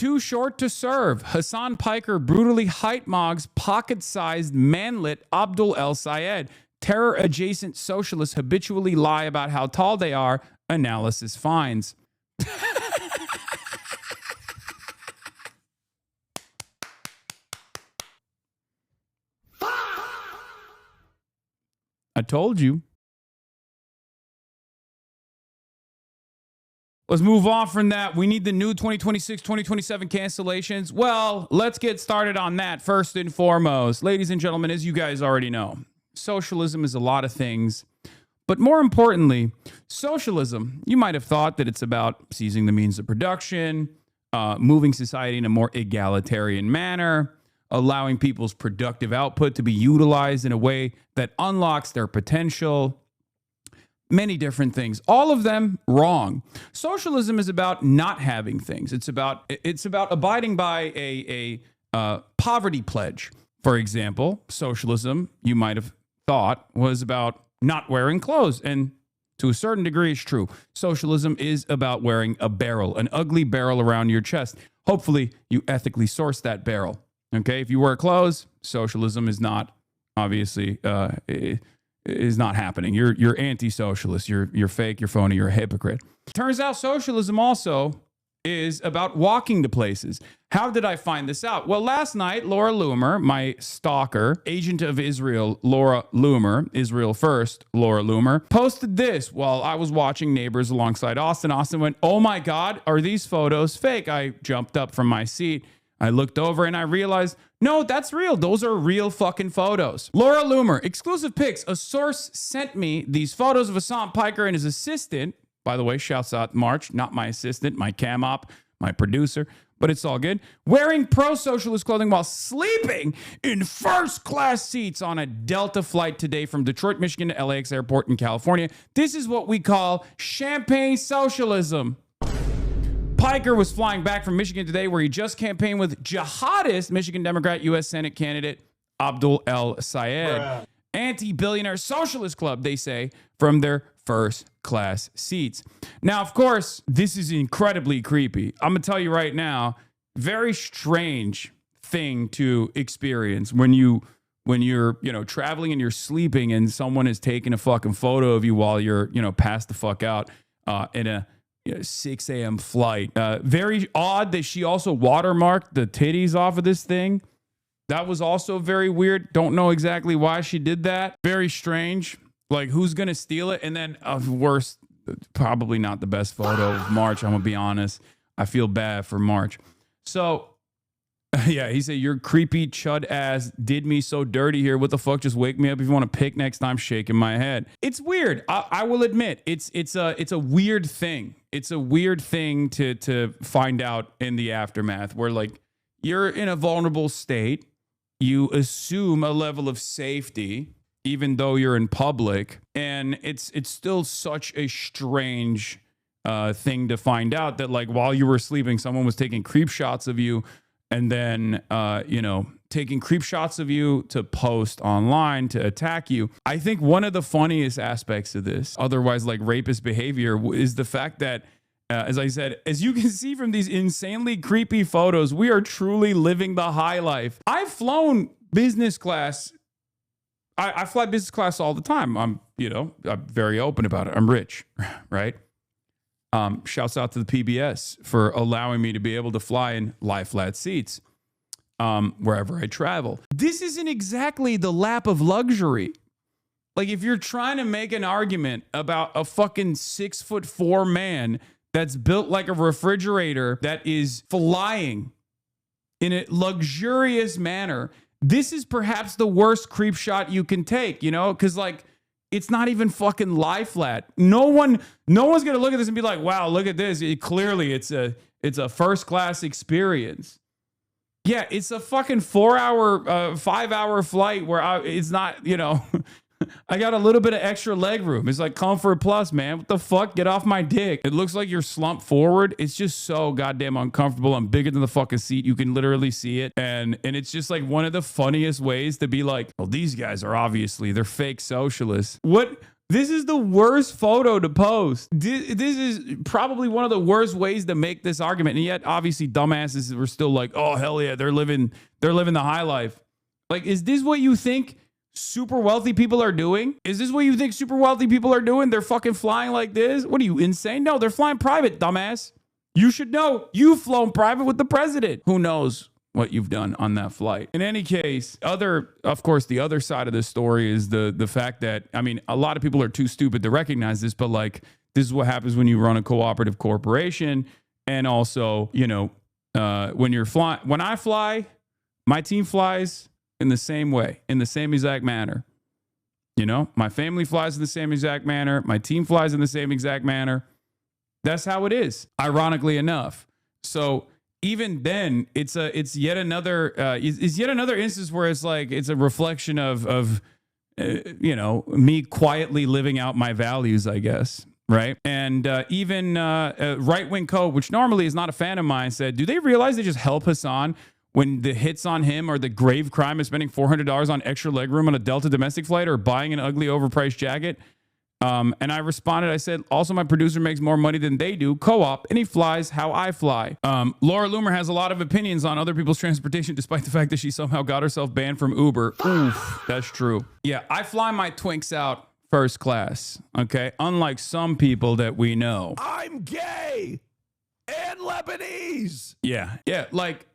too short to serve. Hasan Piker brutally height mogs pocket-sized manlet Abdul El Sayed. Terror-adjacent socialists habitually lie about how tall they are. Analysis finds. I told you. Let's move on from that. We need the new 2026, 2027 cancellations. Well, let's get started on that first and foremost. Ladies and gentlemen, as you guys already know, socialism is a lot of things. But more importantly, socialism, you might have thought that it's about seizing the means of production, moving society in a more egalitarian manner, allowing people's productive output to be utilized in a way that unlocks their potential. Many different things, all of them wrong. Socialism is about not having things. It's about abiding by a poverty pledge. For example, socialism, you might have thought, was about not wearing clothes, and to a certain degree, it's true. Socialism is about wearing a barrel, an ugly barrel around your chest. Hopefully, you ethically source that barrel. Okay, if you wear clothes, socialism is not obviously. Is not happening. You're anti-socialist. You're fake. You're phony. You're a hypocrite. Turns out socialism also is about walking to places. How did I find this out? Well, last night, Laura Loomer, my stalker, agent of Israel, Laura Loomer, Israel First, Laura Loomer, posted this while I was watching Neighbors alongside Austin. Austin went, "Oh my God, are these photos fake?" I jumped up from my seat. I looked over and I realized, no, that's real. Those are real fucking photos. Laura Loomer, exclusive pics. A source sent me these photos of Hasan Piker and his assistant. By the way, shouts out Marche, not my assistant, my cam op, my producer, but it's all good. Wearing pro-socialist clothing while sleeping in first-class seats on a Delta flight today from Detroit, Michigan to LAX airport in California. This is what we call champagne socialism. Piker was flying back from Michigan today, where he just campaigned with jihadist Michigan Democrat U.S. Senate candidate Abdul El Sayed. Anti-billionaire socialist club, they say, from their first-class seats. Now, of course, this is incredibly creepy. I'm going to tell you right now, very strange thing to experience when you're traveling and you're sleeping and someone is taking a fucking photo of you while you're, passed the fuck out in a 6 a.m. flight. Very odd that she also watermarked the titties off of this thing. That was also very weird. Don't know exactly why she did that. Very strange. Like, who's going to steal it? And then, worse, probably not the best photo of Marche. I'm going to be honest. I feel bad for Marche. So, yeah, he said, "Your creepy chud ass did me so dirty here. What the fuck? Just wake me up if you want to pick next time." Shaking my head. It's weird. I will admit it's a weird thing. It's a weird thing to find out in the aftermath, where like you're in a vulnerable state. You assume a level of safety, even though you're in public, and it's still such a strange thing to find out that like while you were sleeping, someone was taking creep shots of you. And then, taking creep shots of you to post online to attack you. I think one of the funniest aspects of this, otherwise like rapist behavior, is the fact that, as I said, as you can see from these insanely creepy photos, we are truly living the high life. I've flown business class. I fly business class all the time. I'm very open about it. I'm rich, right? Shouts out to the PBS for allowing me to be able to fly in lie flat seats wherever I travel. This isn't exactly the lap of luxury. Like, if you're trying to make an argument about a fucking 6'4" man that's built like a refrigerator that is flying in a luxurious manner, this is perhaps the worst creep shot you can take, because like, it's not even fucking lie flat. No one's gonna look at this and be like, "Wow, look at this. Clearly, it's a first class experience." Yeah, it's a fucking 5-hour flight where it's not. I got a little bit of extra leg room. It's like Comfort Plus, man. What the fuck? Get off my dick. It looks like you're slumped forward. It's just so goddamn uncomfortable. I'm bigger than the fucking seat. You can literally see it. And it's just like one of the funniest ways to be like, well, these guys are they're fake socialists. What This is the worst photo to post. This is probably one of the worst ways to make this argument. And yet, obviously, dumbasses were still like, oh, hell yeah, they're living the high life. Like, is this what you think super wealthy people are doing? Is this what you think super wealthy people are doing? They're fucking flying like this? What are you, insane? No, they're flying private, dumbass. You should know. You've flown private with the president. Who knows what you've done on that flight? In any case, of course, the other side of this story is the fact that, I mean, a lot of people are too stupid to recognize this, but like, this is what happens when you run a cooperative corporation. And also, you know, when I fly, my team flies in the same way, in the same exact manner. You know, my family flies in the same exact manner. My team flies in the same exact manner. That's how it is, ironically enough. So even then, it's yet another instance where it's like it's a reflection of you know, me quietly living out my values, I guess, right? And even Right-Wing Code, which normally is not a fan of mine, said, do they realize they just help Hasan when the hits on him are the grave crime of spending $400 on extra legroom on a Delta domestic flight or buying an ugly overpriced jacket? And I responded, I said, also, my producer makes more money than they do, co-op, and he flies how I fly. Laura Loomer has a lot of opinions on other people's transportation, despite the fact that she somehow got herself banned from Uber. Oof, that's true. Yeah, I fly my twinks out first class, okay? Unlike some people that we know. I'm gay and Lebanese. Yeah, like,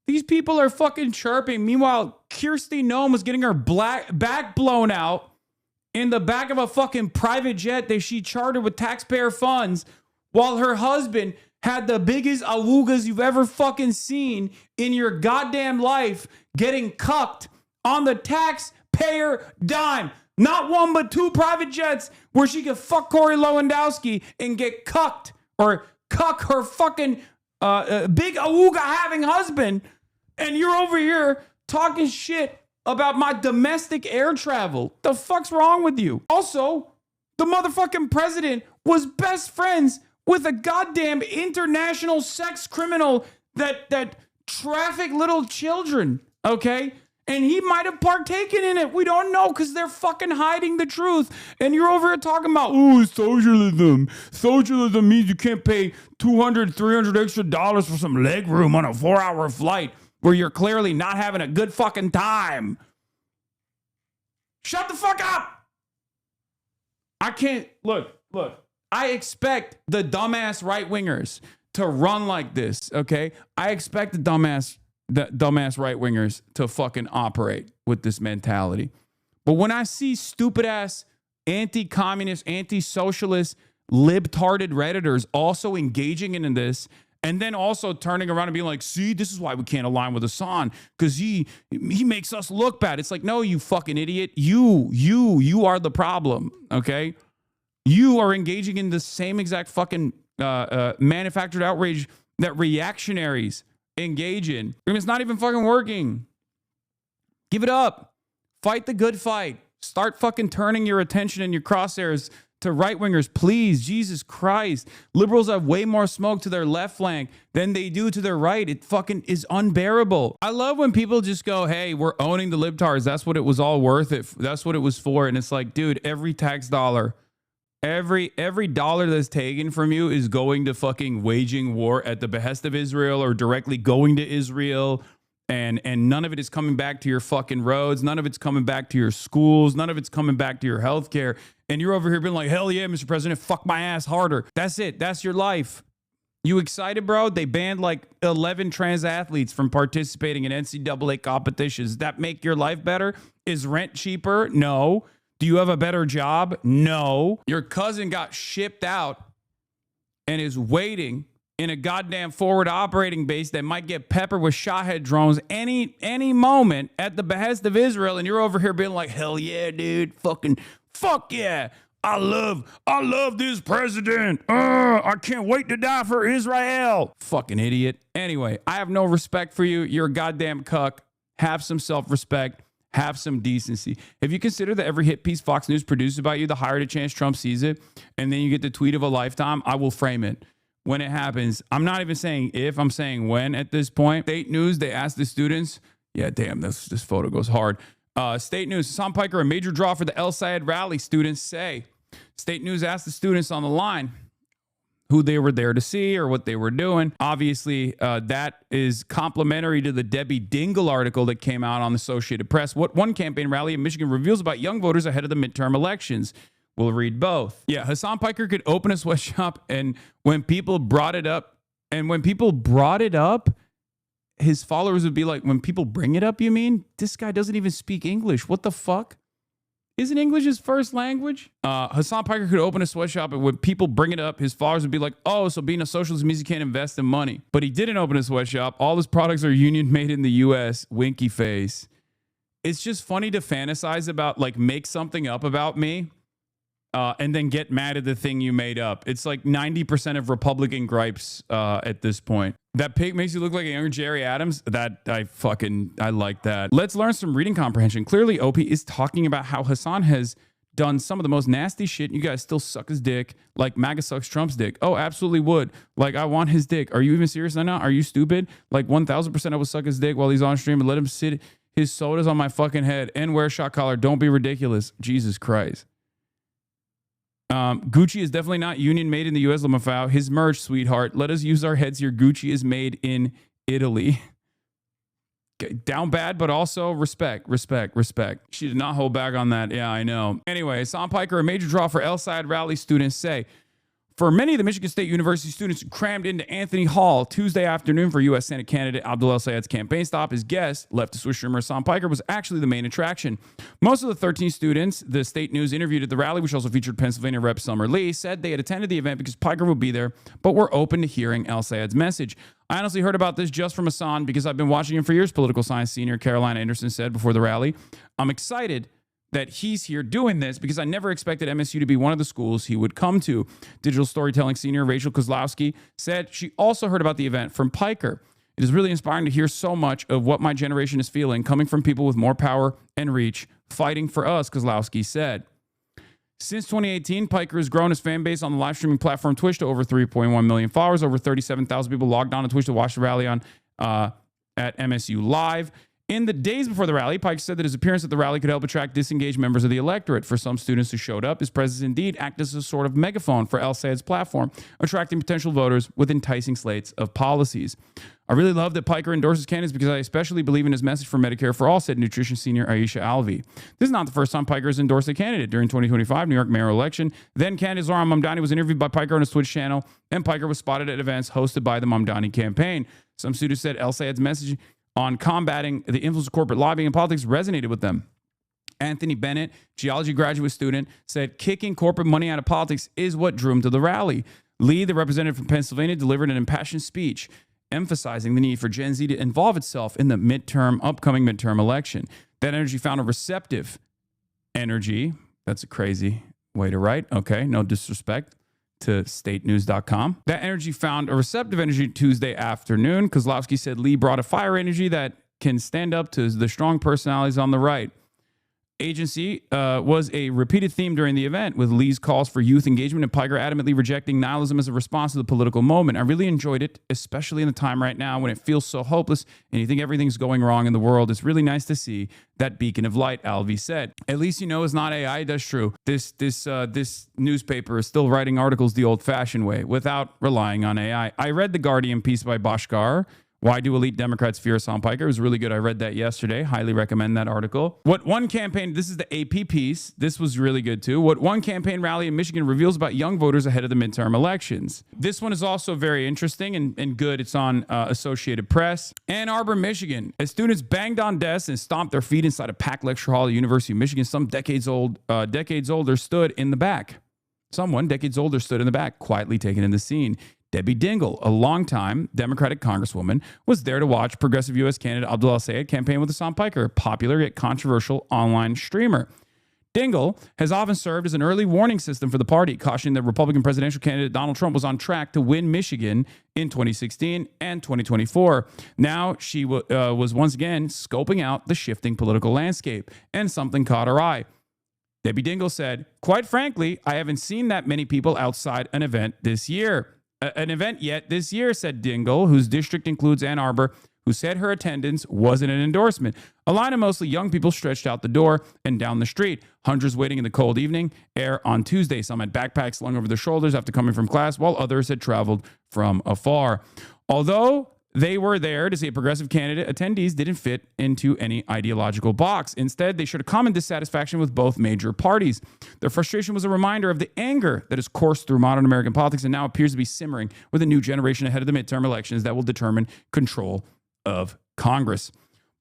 these people are fucking chirping. Meanwhile, Kirsty Noem was getting her back blown out in the back of a fucking private jet that she chartered with taxpayer funds, while her husband had the biggest awoogas you've ever fucking seen in your goddamn life getting cucked on the taxpayer dime. Not one, but two private jets where she could fuck Corey Lewandowski and get cucked, or cuck her fucking big awooga having husband. And you're over here talking shit about my domestic air travel. The fuck's wrong with you? Also, the motherfucking president was best friends with a goddamn international sex criminal that trafficked little children, okay? And he might have partaken in it. We don't know, because they're fucking hiding the truth. And you're over here talking about, oh, socialism. Socialism means you can't pay $200, $300 extra dollars for some leg room on a 4-hour flight where you're clearly not having a good fucking time. Shut the fuck up. I can't, look, I expect the dumbass right-wingers to run like this, okay? I expect the dumbass right-wingers to fucking operate with this mentality. But when I see stupid-ass anti-communist, anti-socialist, libtarded Redditors also engaging in this, and then also turning around and being like, see, this is why we can't align with Hasan, because he makes us look bad. It's like, no, you fucking idiot. You are the problem, okay? You are engaging in the same exact fucking manufactured outrage that reactionaries engage in. I mean, it's not even fucking working. Give it up. Fight the good fight. Start fucking turning your attention and your crosshairs to right-wingers, please. Jesus Christ. Liberals have way more smoke to their left flank than they do to their right. It fucking is unbearable. I love when people just go, hey, we're owning the libtards. That's what it was all worth it. That's what it was for. And it's like, dude, every tax dollar, every dollar that's taken from you is going to fucking waging war at the behest of Israel or directly going to Israel. And none of it is coming back to your fucking roads. None of it's coming back to your schools. None of it's coming back to your healthcare. And you're over here being like, hell yeah, Mr. President, fuck my ass harder. That's it. That's your life. You excited, bro? They banned like 11 trans athletes from participating in NCAA competitions. Does that make your life better? Is rent cheaper? No. Do you have a better job? No. Your cousin got shipped out and is waiting in a goddamn forward operating base that might get peppered with Shahed drones any moment at the behest of Israel, and you're over here being like, hell yeah, dude, fuck yeah, I love this president, I can't wait to die for Israel. Fucking idiot. Anyway, I have no respect for you. You're a goddamn cuck. Have some self-respect. Have some decency. If you consider that every hit piece Fox News produces about you, the higher the chance Trump sees it, and then you get the tweet of a lifetime, I will frame it when it happens. I'm not even saying if, I'm saying when at this point. State News, they asked the students. Yeah, damn, this photo goes hard. State News, Hasan Piker, a major draw for the El Sayed rally, students say. State News asked the students on the line who they were there to see or what they were doing. Obviously, that is complementary to the Debbie Dingle article that came out on the Associated Press. What one campaign rally in Michigan reveals about young voters ahead of the midterm elections. We'll read both. Yeah, Hasan Piker could open a sweatshop, and when people brought it up, his followers would be like, when people bring it up, you mean? This guy doesn't even speak English. What the fuck? Isn't English his first language? Hasan Piker could open a sweatshop, and when people bring it up, his followers would be like, oh, so being a socialist means you can't invest in money. But he didn't open a sweatshop. All his products are union made in the U.S. Winky face. It's just funny to fantasize about, like, make something up about me and then get mad at the thing you made up. It's like 90% of Republican gripes at this point. That pig makes you look like a younger Jerry Adams. I like that. Let's learn some reading comprehension. Clearly, OP is talking about how Hasan has done some of the most nasty shit. You guys still suck his dick, like MAGA sucks Trump's dick. Oh, absolutely would. Like, I want his dick. Are you even serious right now? Are you stupid? Like, 1000% I would suck his dick while he's on stream and let him sit his sodas on my fucking head and wear a shot collar. Don't be ridiculous. Jesus Christ. Gucci is definitely not union made in the U.S. Lamafau. His merch, sweetheart. Let us use our heads here. Gucci is made in Italy. Okay, down bad, but also respect. She did not hold back on that. Yeah, I know. Anyway, Hasan Piker, a major draw for El Sayed rally students say. For many of the Michigan State University students who crammed into Anthony Hall Tuesday afternoon for U.S. Senate candidate Abdul El Sayed's campaign stop, his guest, leftist Swiss streamer Hasan Piker, was actually the main attraction. Most of the 13 students the State News interviewed at the rally, which also featured Pennsylvania Rep. Summer Lee, said they had attended the event because Piker would be there, but were open to hearing El Sayed's message. I honestly heard about this just from Hasan because I've been watching him for years, political science senior Caroline Anderson said before the rally. I'm excited that he's here doing this because I never expected MSU to be one of the schools he would come to. Digital storytelling senior Rachel Kozlowski said she also heard about the event from Piker. It is really inspiring to hear so much of what my generation is feeling coming from people with more power and reach fighting for us, Kozlowski said. Since 2018, Piker has grown his fan base on the live streaming platform Twitch to over 3.1 million followers. Over 37,000 people logged on to Twitch to watch the rally on at MSU Live. In the days before the rally, Pike said that his appearance at the rally could help attract disengaged members of the electorate. For some students who showed up, his presence indeed acted as a sort of megaphone for El Sayed's platform, attracting potential voters with enticing slates of policies. I really love that Piker endorses candidates because I especially believe in his message for Medicare for All, said nutrition senior Aisha Alvi. This is not the first time Piker has endorsed a candidate. During 2025 New York mayoral election, then candidate Zohran Mamdani was interviewed by Piker on his Twitch channel, and Piker was spotted at events hosted by the Mamdani campaign. Some students said El Sayed's message on combating the influence of corporate lobbying and politics resonated with them. Anthony Bennett, geology graduate student, said kicking corporate money out of politics is what drew him to the rally. Lee, the representative from Pennsylvania, delivered an impassioned speech emphasizing the need for Gen Z to involve itself in the upcoming midterm election. That energy found a receptive energy. That's a crazy way to write. Okay, no disrespect to statenews.com. That energy found a receptive energy Tuesday afternoon. Kozlowski said Lee brought a fire energy that can stand up to the strong personalities on the right. Agency was a repeated theme during the event, with Lee's calls for youth engagement and Piker adamantly rejecting nihilism as a response to the political moment. I really enjoyed it, especially in the time right now when it feels so hopeless and you think everything's going wrong in the world. It's really nice to see that beacon of light, Alvey said. At least you know it's not AI. That's true. This newspaper is still writing articles the old-fashioned way without relying on AI. I read the Guardian piece by Bhaskar. Why do elite Democrats fear Hasan Piker? It was really good. I read that yesterday. Highly recommend that article. What one campaign, this is the AP piece. This was really good too. What one campaign rally in Michigan reveals about young voters ahead of the midterm elections. This one is also very interesting and good. It's on Associated Press. Ann Arbor, Michigan. As students banged on desks and stomped their feet inside a packed lecture hall at the University of Michigan, some decades older stood in the back. Someone decades older stood in the back, quietly taking in the scene. Debbie Dingle, a longtime Democratic congresswoman, was there to watch progressive U.S. candidate Abdul El Sayed campaign with Hasan Piker, a popular yet controversial online streamer. Dingle has often served as an early warning system for the party, cautioning that Republican presidential candidate Donald Trump was on track to win Michigan in 2016 and 2024. Now she was once again scoping out the shifting political landscape, and something caught her eye. Debbie Dingle said, "Quite frankly, I haven't seen that many people outside an event this year." An event yet this year, said Dingle, whose district includes Ann Arbor, who said her attendance wasn't an endorsement. A line of mostly young people stretched out the door and down the street, hundreds waiting in the cold evening air on Tuesday. Some had backpacks slung over their shoulders after coming from class, while others had traveled from afar. Although they were there to see a progressive candidate, attendees didn't fit into any ideological box. Instead, they showed a common dissatisfaction with both major parties. Their frustration was a reminder of the anger that has coursed through modern American politics and now appears to be simmering with a new generation ahead of the midterm elections that will determine control of Congress.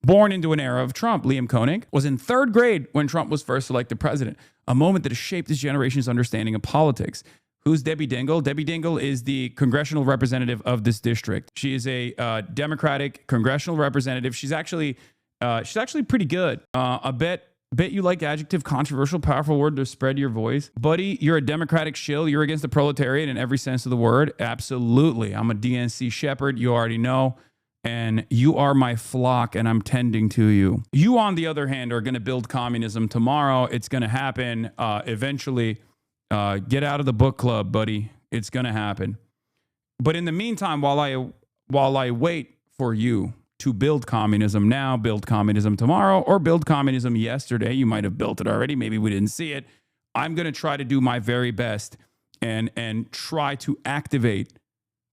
Born into an era of Trump, Liam Koenig was in third grade when Trump was first elected president, a moment that has shaped this generation's understanding of politics. Who's Debbie Dingell? Debbie Dingell is the congressional representative of this district. She is a Democratic congressional representative. She's actually pretty good. Bet you like adjective, controversial, powerful word to spread your voice. Buddy, you're a Democratic shill. You're against the proletariat in every sense of the word. Absolutely. I'm a DNC shepherd. You already know. And you are my flock, and I'm tending to you. You, on the other hand, are going to build communism tomorrow. It's going to happen eventually. Get out of the book club, buddy. It's going to happen. But in the meantime, while I wait for you to build communism now, build communism tomorrow, or build communism yesterday, you might have built it already. Maybe we didn't see it. I'm going to try to do my very best and try to activate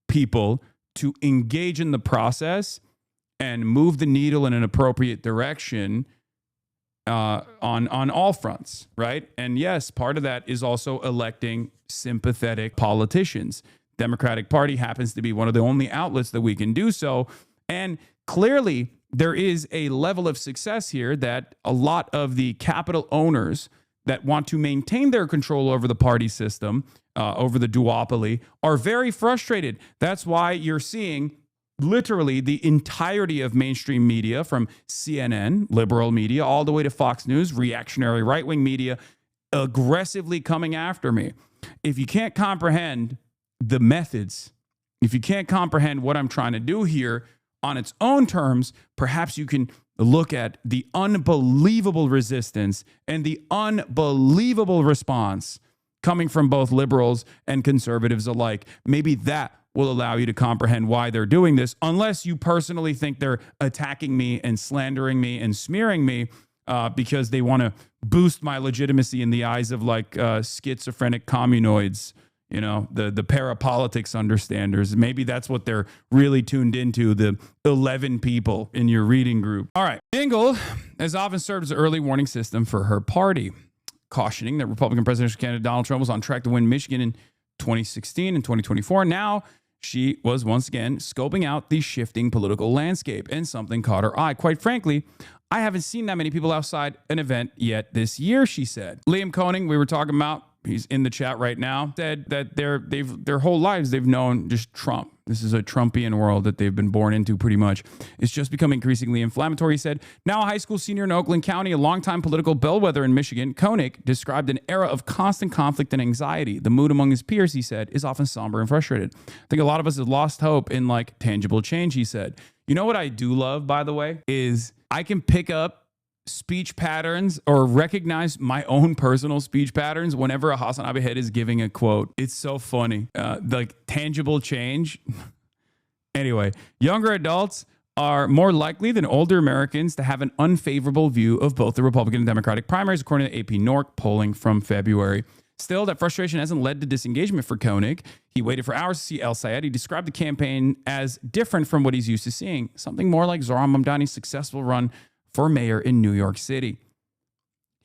people to engage in the process and move the needle in an appropriate direction on all fronts, right? And yes, part of that is also electing sympathetic politicians. Democratic Party happens to be one of the only outlets that we can do so. And clearly, there is a level of success here that a lot of the capital owners that want to maintain their control over the party system, over the duopoly, are very frustrated. That's why you're seeing literally the entirety of mainstream media, from CNN, liberal media, all the way to Fox News, reactionary right-wing media, aggressively coming after me. If you can't comprehend the methods, if you can't comprehend what I'm trying to do here on its own terms, perhaps you can look at the unbelievable resistance and the unbelievable response coming from both liberals and conservatives alike. Maybe that will allow you to comprehend why they're doing this, unless you personally think they're attacking me and slandering me and smearing me because they want to boost my legitimacy in the eyes of like schizophrenic communoids, you know, the parapolitics understanders. Maybe that's what they're really tuned into, the 11 people in your reading group. All right. Dingell has often served as an early warning system for her party, cautioning that Republican presidential candidate Donald Trump was on track to win Michigan in 2016 and 2024. Now, she was once again scoping out the shifting political landscape, and something caught her eye. Quite frankly, I haven't seen that many people outside an event yet this year, she said. Liam Koenig, we were talking about, he's in the chat right now, said that their whole lives they've known just Trump. This is a Trumpian world that they've been born into pretty much. It's just become increasingly inflammatory, he said. Now a high school senior in Oakland County, a longtime political bellwether in Michigan, Koenig described an era of constant conflict and anxiety. The mood among his peers, he said, is often somber and frustrated. I think a lot of us have lost hope in like tangible change, he said. You know what I do love, by the way, is I can pick up speech patterns or recognize my own personal speech patterns whenever a Hasanabi'ist is giving a quote. It's so funny. Like tangible change. Anyway, younger adults are more likely than older Americans to have an unfavorable view of both the Republican and Democratic primaries, according to AP NORC polling from February. Still, that frustration hasn't led to disengagement for Koenig. He waited for hours to see El Sayed. He described the campaign as different from what he's used to seeing, something more like Zohran Mamdani's successful run for mayor in New York City.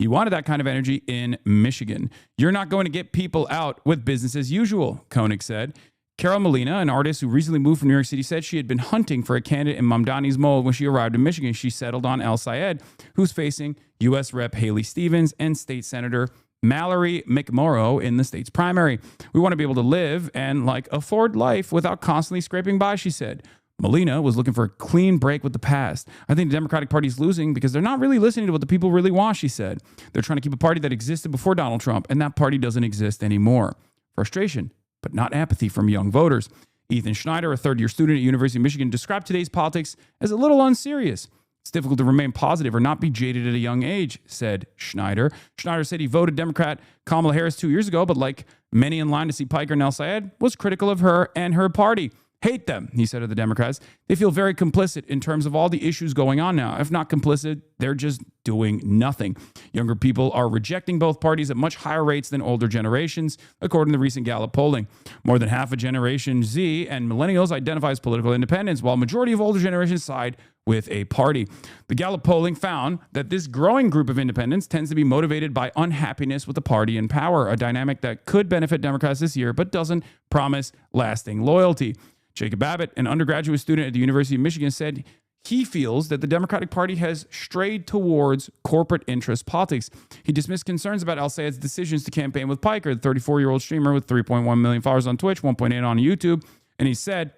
He wanted that kind of energy in Michigan. You're not going to get people out with business as usual, Koenig said. Carol Molina, an artist who recently moved from New York City, said she had been hunting for a candidate in Mamdani's mold. When she arrived in Michigan, she settled on El Sayed, who's facing U.S. Rep. Haley Stevens and State Senator Mallory McMorrow in the state's primary. We want to be able to live and like afford life without constantly scraping by, she said. Molina was looking for a clean break with the past. I think the Democratic Party is losing because they're not really listening to what the people really want, she said. They're trying to keep a party that existed before Donald Trump, and that party doesn't exist anymore. Frustration, but not apathy from young voters. Ethan Schneider, a third-year student at University of Michigan, described today's politics as a little unserious. It's difficult to remain positive or not be jaded at a young age, said Schneider. Schneider said he voted Democrat Kamala Harris 2 years ago, but like many in line to see Piker and El Sayed, was critical of her and her party. hate them, he said of the Democrats. They feel very complicit in terms of all the issues going on now. If not complicit, they're just doing nothing. Younger people are rejecting both parties at much higher rates than older generations, according to recent Gallup polling. More than half of Generation Z and millennials identify as political independents, while a majority of older generations side with a party. The Gallup polling found that this growing group of independents tends to be motivated by unhappiness with the party in power, a dynamic that could benefit Democrats this year, but doesn't promise lasting loyalty. Jacob Abbott, an undergraduate student at the University of Michigan, said he feels that the Democratic Party has strayed towards corporate interest politics. He dismissed concerns about al-Sayed's decisions to campaign with Piker, the 34-year-old streamer with 3.1 million followers on Twitch, 1.8 on YouTube. And he said,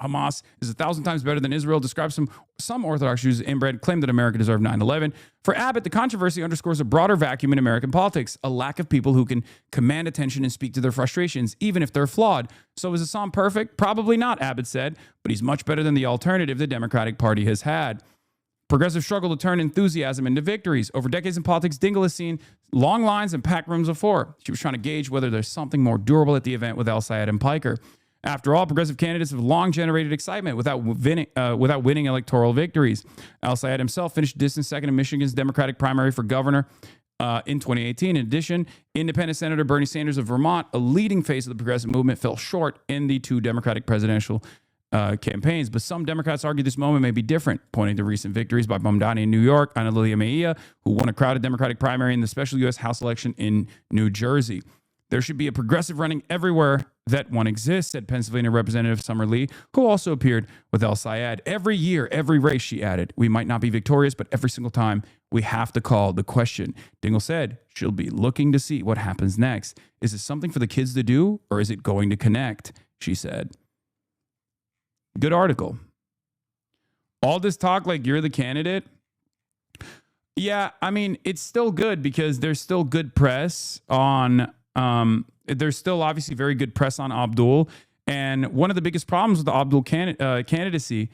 Hamas is 1,000 times better than Israel, describes some Orthodox Jews inbred, claim that America deserved 9/11. For Abbott, the controversy underscores a broader vacuum in American politics, a lack of people who can command attention and speak to their frustrations, even if they're flawed. So is Hasan perfect? Probably not, Abbott said, but he's much better than the alternative the Democratic Party has had. Progressives struggle to turn enthusiasm into victories. Over decades in politics, Dingell has seen long lines and packed rooms before. She was trying to gauge whether there's something more durable at the event with al-Sayed and Piker. After all, progressive candidates have long generated excitement without winning electoral victories. Al-Sayed himself finished distant second in Michigan's Democratic primary for governor in 2018. In addition, independent Senator Bernie Sanders of Vermont, a leading face of the progressive movement, fell short in the two Democratic presidential campaigns. But some Democrats argue this moment may be different, pointing to recent victories by Mamdani in New York and Olivia Mejia, who won a crowded Democratic primary in the special U.S. House election in New Jersey. There should be a progressive running everywhere that one exists, said Pennsylvania Representative Summer Lee, who also appeared with al-Sayed. Every year, every race, she added. We might not be victorious, but every single time we have to call the question. Dingell said she'll be looking to see what happens next. Is this something for the kids to do, or is it going to connect? She said. Good article. All this talk like you're the candidate. Yeah, I mean, it's still good because there's still good press on... there's still obviously very good press on Abdul. And one of the biggest problems with the Abdul candidacy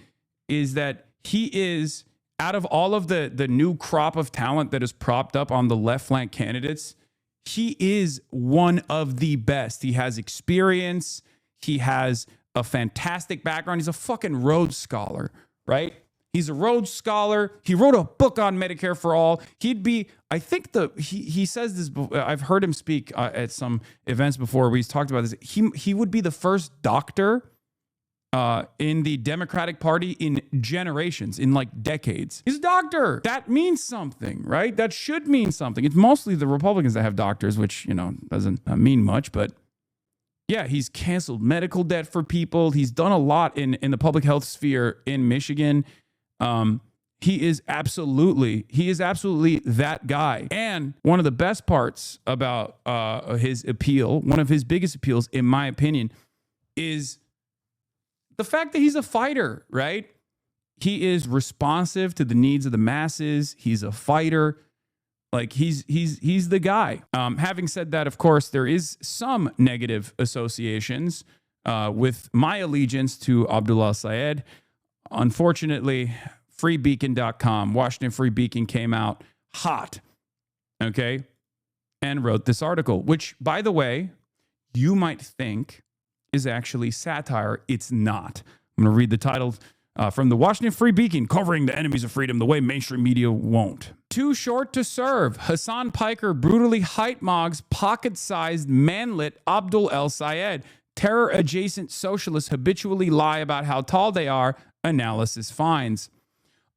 is that he is, out of all of the new crop of talent that is propped up on the left flank candidates, he is one of the best. He has experience. He has a fantastic background. He's a fucking Rhodes Scholar, right? He's a Rhodes Scholar. He wrote a book on Medicare for All. He'd be, I think he says this, I've heard him speak at some events before where he's talked about this. He would be the first doctor in the Democratic Party in generations, in like decades. He's a doctor. That means something, right? That should mean something. It's mostly the Republicans that have doctors, which, you know, doesn't mean much, but yeah, he's canceled medical debt for people. He's done a lot in the public health sphere in Michigan. He is absolutely that guy. And one of the best parts about his appeal, one of his biggest appeals, in my opinion, is the fact that he's a fighter, right? He is responsive to the needs of the masses. He's a fighter. Like he's the guy. Having said that, of course, there is some negative associations with my allegiance to Abdul al-Sayed. Unfortunately, freebeacon.com, Washington Free Beacon came out hot, okay, and wrote this article, which, by the way, you might think is actually satire. It's not. I'm going to read the title from the Washington Free Beacon, covering the enemies of freedom the way mainstream media won't. Too short to serve. Hasan Piker brutally height-mogs pocket-sized manlet Abdul al-Sayed. Terror-adjacent socialists habitually lie about how tall they are, analysis finds.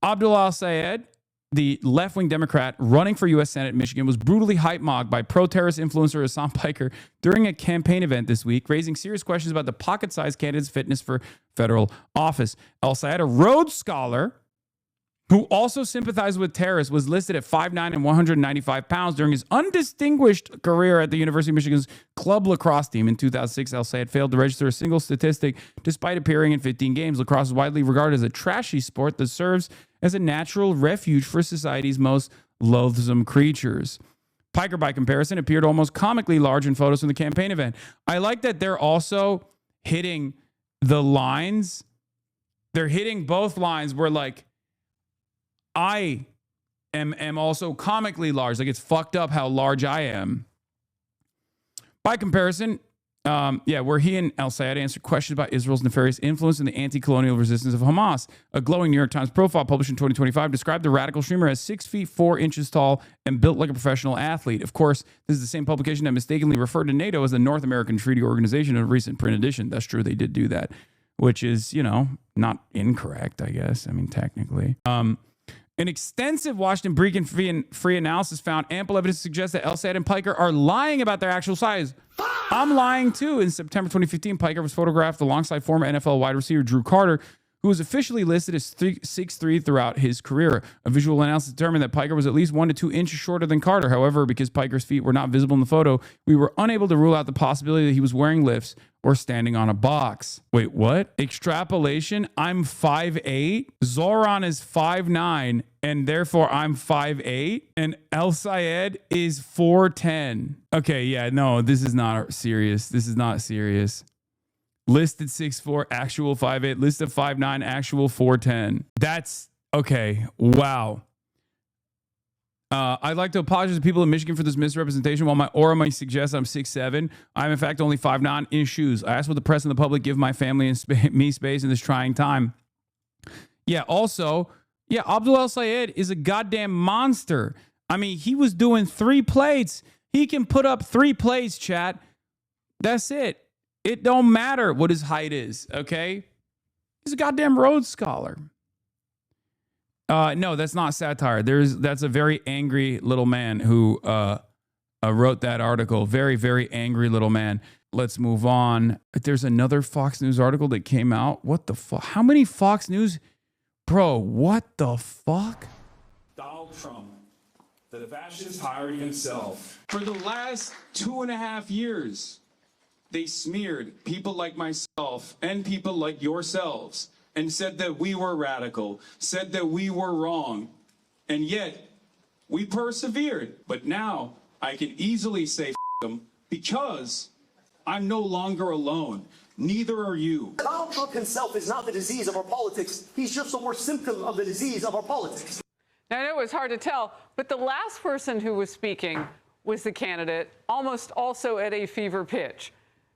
Abdul al-Sayed, the left-wing Democrat running for U.S. Senate in Michigan, was brutally height-mogged by pro-terrorist influencer Hasan Piker during a campaign event this week, raising serious questions about the pocket-sized candidate's fitness for federal office. Al-Sayed, a Rhodes Scholar who also sympathized with terrorists, was listed at 5'9" and 195 pounds during his undistinguished career at the University of Michigan's club lacrosse team. In 2006, al-Sayed failed to register a single statistic despite appearing in 15 games. Lacrosse is widely regarded as a trashy sport that serves as a natural refuge for society's most loathsome creatures. Piker, by comparison, appeared almost comically large in photos from the campaign event. I like that they're also hitting the lines. They're hitting both lines where, like, I am also comically large. Like, it's fucked up how large I am. By comparison, Where he and El-Sayed answered questions about Israel's nefarious influence in the anti-colonial resistance of Hamas. A glowing New York Times profile published in 2025 described the radical streamer as 6 feet 4 inches tall and built like a professional athlete. Of course, this is the same publication that mistakenly referred to NATO as the North American Treaty Organization in a recent print edition. That's true, they did do that, which is, not incorrect, I guess. I mean, technically. An extensive Washington Beacon free analysis found ample evidence to suggest that El-Sayed and Piker are lying about their actual size. I'm lying too. In September 2015, Piker was photographed alongside former NFL wide receiver Drew Carter, who was officially listed as 6'3" throughout his career. A visual analysis determined that Piker was at least 1 to 2 inches shorter than Carter. However, because Piker's feet were not visible in the photo, we were unable to rule out the possibility that he was wearing lifts or standing on a box. Wait, what? Extrapolation? I'm 5'8". Zoran is 5'9", and therefore I'm 5'8", and El-Sayed is 4'10". Okay, yeah, no, this is not serious. This is not serious. Listed 6'4", actual 5'8", listed 5'9", actual 4'10". That's okay. Wow. I'd like to apologize to people in Michigan for this misrepresentation. While my aura might suggest I'm 6'7", I'm in fact only 5'9" in shoes. I ask what the press and the public give my family and me space in this trying time. Yeah, also, Abdul El-Sayed is a goddamn monster. I mean, he was doing 3 plates. He can put up 3 plates, chat. That's it. It don't matter what his height is, okay? He's a goddamn Rhodes Scholar. No, that's not satire. That's a very angry little man who wrote that article. Very, very angry little man. Let's move on. There's another Fox News article that came out. What the fuck? How many Fox News? Bro, what the fuck? Donald Trump, the fascist hired himself. For the last 2.5 years, they smeared people like myself and people like yourselves and said that we were radical, said that we were wrong. And yet, we persevered. But now, I can easily say f them because I'm no longer alone. Neither are you. Donald Trump himself is not the disease of our politics. He's just the worst symptom of the disease of our politics. Now, I know it was hard to tell, but the last person who was speaking was the candidate, almost also at a fever pitch.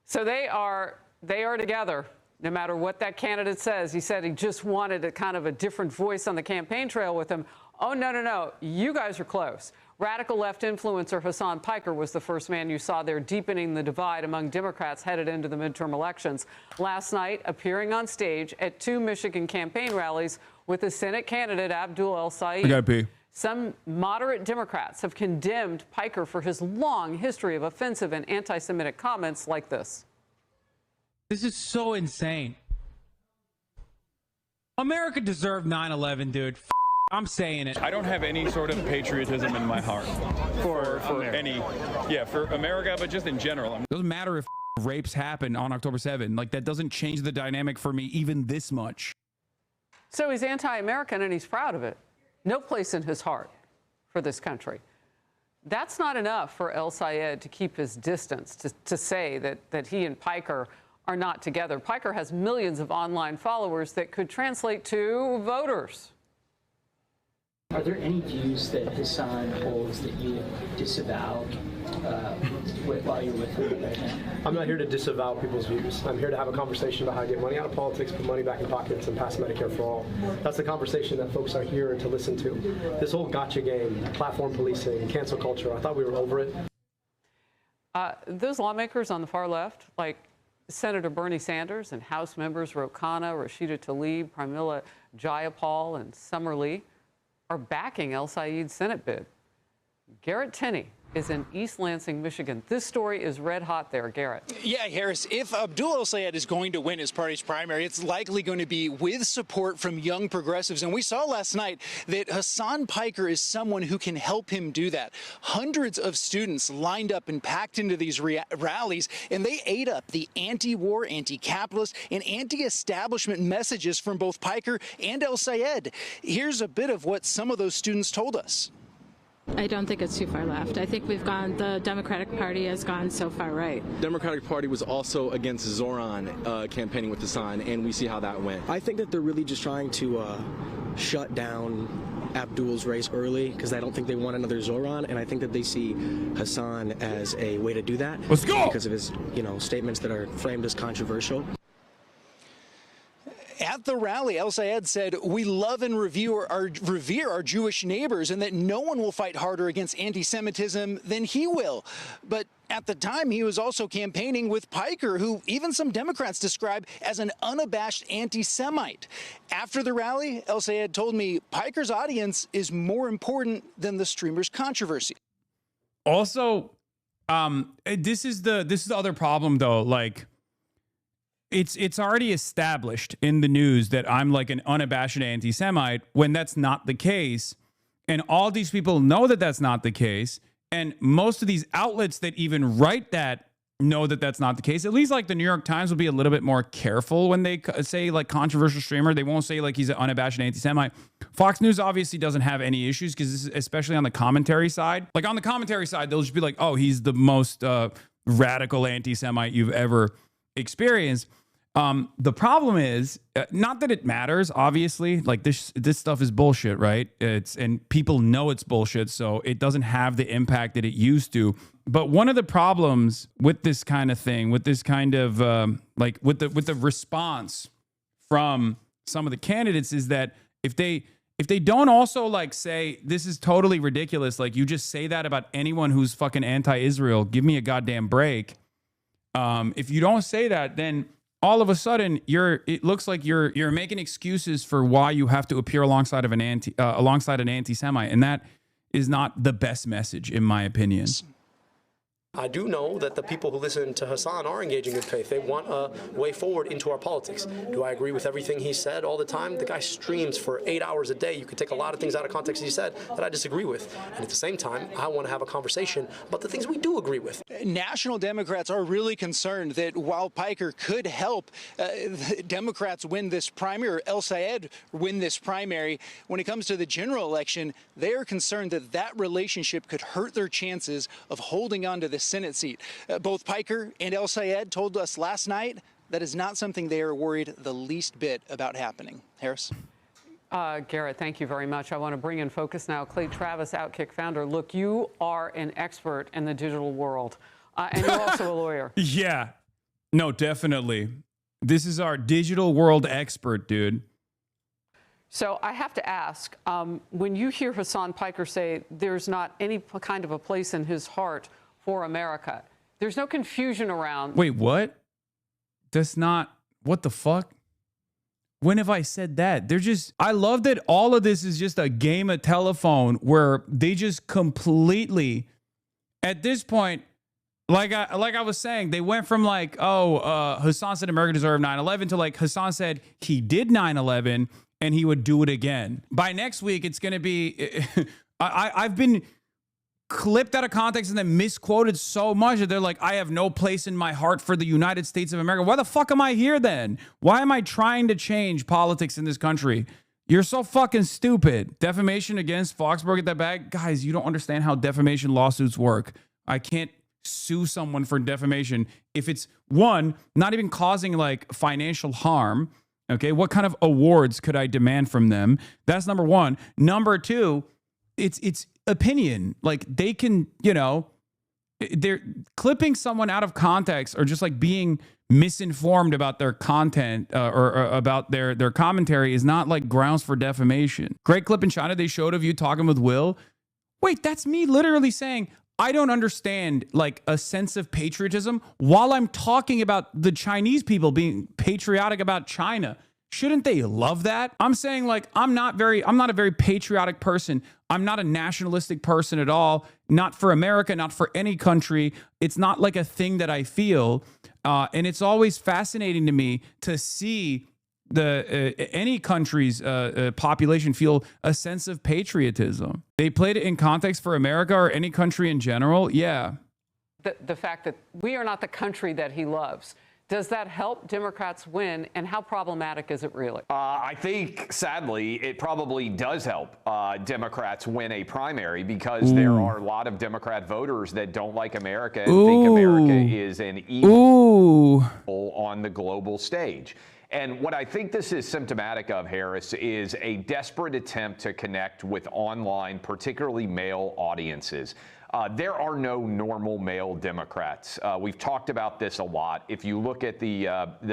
So they are together, no matter what that candidate says. He said he just wanted a kind of a different voice on the campaign trail with him. Oh, no. You guys are close. Radical left influencer Hasan Piker was the first man you saw there deepening the divide among Democrats headed into the midterm elections. Last night, appearing on stage at 2 Michigan campaign rallies with the Senate candidate Abdul El-Sayed. I gotta pee. Some moderate Democrats have condemned Piker for his long history of offensive and anti-Semitic comments like this. This is so insane. America deserved 9/11, dude. I'm saying it. I don't have any sort of patriotism in my heart for America, but just in general. It doesn't matter if rapes happen on October 7. Like, that doesn't change the dynamic for me even this much. So he's anti-American and he's proud of it. No place in his heart for this country. That's not enough for El-Sayed to keep his distance, to say that he and Piker are not together. Piker has millions of online followers that could translate to voters. Are there any views that Hasan holds that you disavow while you're with him right now? I'm not here to disavow people's views. I'm here to have a conversation about how to get money out of politics, put money back in pockets, and pass Medicare for all. That's the conversation that folks are here to listen to. This whole gotcha game, platform policing, cancel culture, I thought we were over it. Those lawmakers on the far left, like Senator Bernie Sanders and House members Ro Khanna, Rashida Tlaib, Pramila Jayapal, and Summer Lee, are backing El-Sayed's Senate bid. Garrett Tenney is in East Lansing, Michigan. This story is red hot there, Garrett. Yeah, Harris, if Abdul El-Sayed is going to win his party's primary, it's likely going to be with support from young progressives. And we saw last night that Hasan Piker is someone who can help him do that. Hundreds of students lined up and packed into these rallies, and they ate up the anti-war, anti-capitalist, and anti-establishment messages from both Piker and El-Sayed. Here's a bit of what some of those students told us. I don't think it's too far left. I think the Democratic Party has gone so far right. Democratic Party was also against Zoran campaigning with Hasan, and we see how that went. I think that they're really just trying to shut down Abdul's race early because I don't think they want another Zoran, and I think that they see Hasan as a way to do that. Let's go! Because of his, statements that are framed as controversial. At the rally, El Sayed said, "We love and revere our Jewish neighbors, and that no one will fight harder against anti-Semitism than he will." But at the time, he was also campaigning with Piker, who even some Democrats describe as an unabashed anti-Semite. After the rally, El Sayed told me Piker's audience is more important than the streamer's controversy. Also, this is the other problem though. Like, it's already established in the news that I'm like an unabashed anti-Semite when that's not the case. And all these people know that that's not the case. And most of these outlets that even write that know that that's not the case. At least like the New York Times will be a little bit more careful when they say like controversial streamer. They won't say like he's an unabashed anti-Semite. Fox News obviously doesn't have any issues because especially on the commentary side. Like on the commentary side, they'll just be like, oh, he's the most radical anti-Semite you've ever experienced. The problem is not that it matters, obviously, like this stuff is bullshit, right? And people know it's bullshit. So it doesn't have the impact that it used to. But one of the problems with this kind of thing, with this kind of with the response from some of the candidates is that if they don't also like say this is totally ridiculous, like you just say that about anyone who's fucking anti-Israel, give me a goddamn break. If you don't say that, then all of a sudden it looks like you're making excuses for why you have to appear alongside an anti-Semite, and that is not the best message in my opinion. I do know that the people who listen to Hasan are engaging in faith. They want a way forward into our politics. Do I agree with everything he said all the time? The guy streams for 8 hours a day. You could take a lot of things out of context he said that I disagree with. And at the same time, I want to have a conversation about the things we do agree with. National Democrats are really concerned that while Piker could help Democrats win this primary, or El Sayed win this primary, when it comes to the general election, they are concerned that that relationship could hurt their chances of holding on to the Senate seat. Both Piker and El Sayed told us last night that is not something they are worried the least bit about happening. Harris? Garrett, thank you very much. I want to bring in focus now. Clay Travis, Outkick founder. Look, you are an expert in the digital world, and you're also a lawyer. Yeah. No, definitely. This is our digital world expert, dude. So I have to ask, when you hear Hasan Piker say there's not any kind of a place in his heart for America, there's no confusion around. Wait, what? That's not, what the fuck? When have I said that? I love that all of this is just a game of telephone where they just completely, at this point, like I was saying, they went from like, Hasan said America deserved 9/11 to like Hasan said he did 9/11 and he would do it again. By next week, it's going to be, I've been clipped out of context and then misquoted so much that they're like, I have no place in my heart for the United States of America. Why the fuck am I here then? Why am I trying to change politics in this country? You're so fucking stupid. Defamation against Foxborough, get that back? Guys, you don't understand how defamation lawsuits work. I can't sue someone for defamation if it's, one, not even causing like financial harm. Okay, what kind of awards could I demand from them? That's number one. Number two, it's opinion. Like they can, they're clipping someone out of context or just like being misinformed about their content or about their commentary is not like grounds for defamation. Great clip in China they showed of you talking with Will. Wait, that's me literally saying, I don't understand like a sense of patriotism while I'm talking about the Chinese people being patriotic about China. Shouldn't they love that? I'm saying like, I'm not a very patriotic person. I'm not a nationalistic person at all. Not for America, not for any country. It's not like a thing that I feel. And it's always fascinating to me to see any country's population feel a sense of patriotism. They played it in context for America or any country in general. Yeah. The fact that we are not the country that he loves. Does that help Democrats win, and how problematic is it really? I think, sadly, it probably does help Democrats win a primary because there are a lot of Democrat voters that don't like America and think America is an evil on the global stage. And what I think this is symptomatic of, Harris, is a desperate attempt to connect with online, particularly male audiences. There are no normal male Democrats. We've talked about this a lot. If you look at the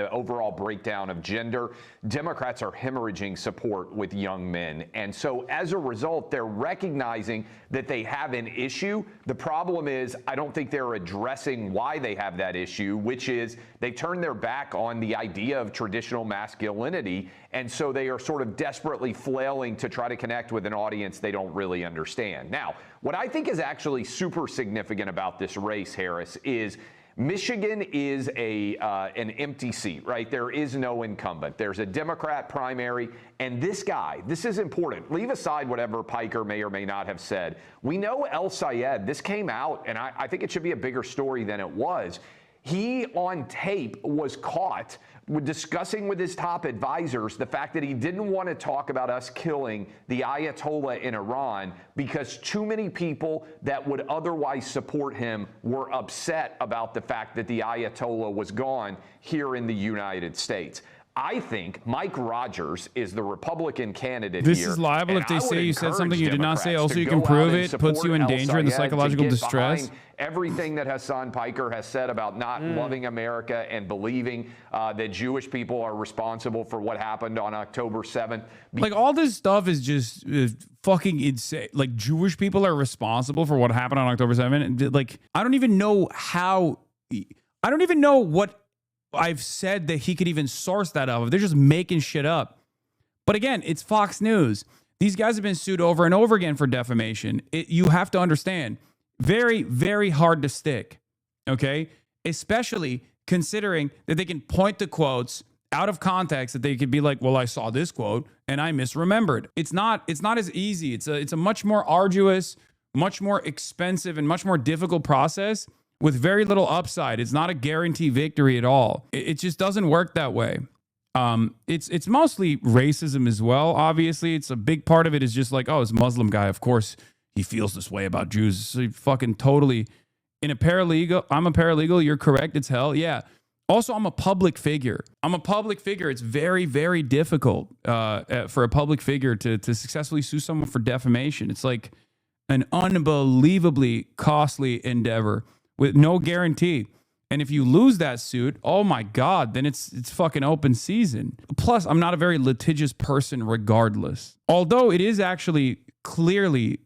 overall breakdown of gender, Democrats are hemorrhaging support with young men. And so as a result, they're recognizing that they have an issue. The problem is, I don't think they're addressing why they have that issue, which is they turn their back on the idea of traditional masculinity. And so they are sort of desperately flailing to try to connect with an audience they don't really understand. Now, what I think is actually super significant about this race, Harris, is Michigan is an empty seat, right? There is no incumbent. There's a Democrat primary, and this guy, this is important. Leave aside whatever Piker may or may not have said. We know El Sayed, this came out, and I think it should be a bigger story than it was. He, on tape, was caught discussing with his top advisors the fact that he didn't want to talk about us killing the Ayatollah in Iran because too many people that would otherwise support him were upset about the fact that the Ayatollah was gone here in the United States. I think Mike Rogers is the Republican candidate this here. This is liable if they say you said something you did not say. Also, you can prove it, puts you in danger and the psychological distress. Everything that Hasan Piker has said about not loving America and believing that Jewish people are responsible for what happened on October 7th. Like, all this stuff is just fucking insane. Like, Jewish people are responsible for what happened on October 7th. Like, I don't even know what I've said that he could even source that of. They're just making shit up. But again, it's Fox News. These guys have been sued over and over again for defamation. You have to understand, very, very hard to stick, okay? Especially considering that they can point to quotes out of context that they could be like, well, I saw this quote and I misremembered. It's not as easy. It's a much more arduous, much more expensive, and much more difficult process with very little upside. It's not a guarantee victory at all. It just doesn't work that way. It's mostly racism as well. Obviously, it's a big part of it is just like, oh, this Muslim guy, of course he feels this way about Jews. So he fucking totally in a paralegal. I'm a paralegal. You're correct. It's hell. Yeah. Also, I'm a public figure. It's very, very difficult for a public figure to successfully sue someone for defamation. It's like an unbelievably costly endeavor with no guarantee. And if you lose that suit, oh my God, then it's fucking open season. Plus, I'm not a very litigious person regardless. Although it is actually clearly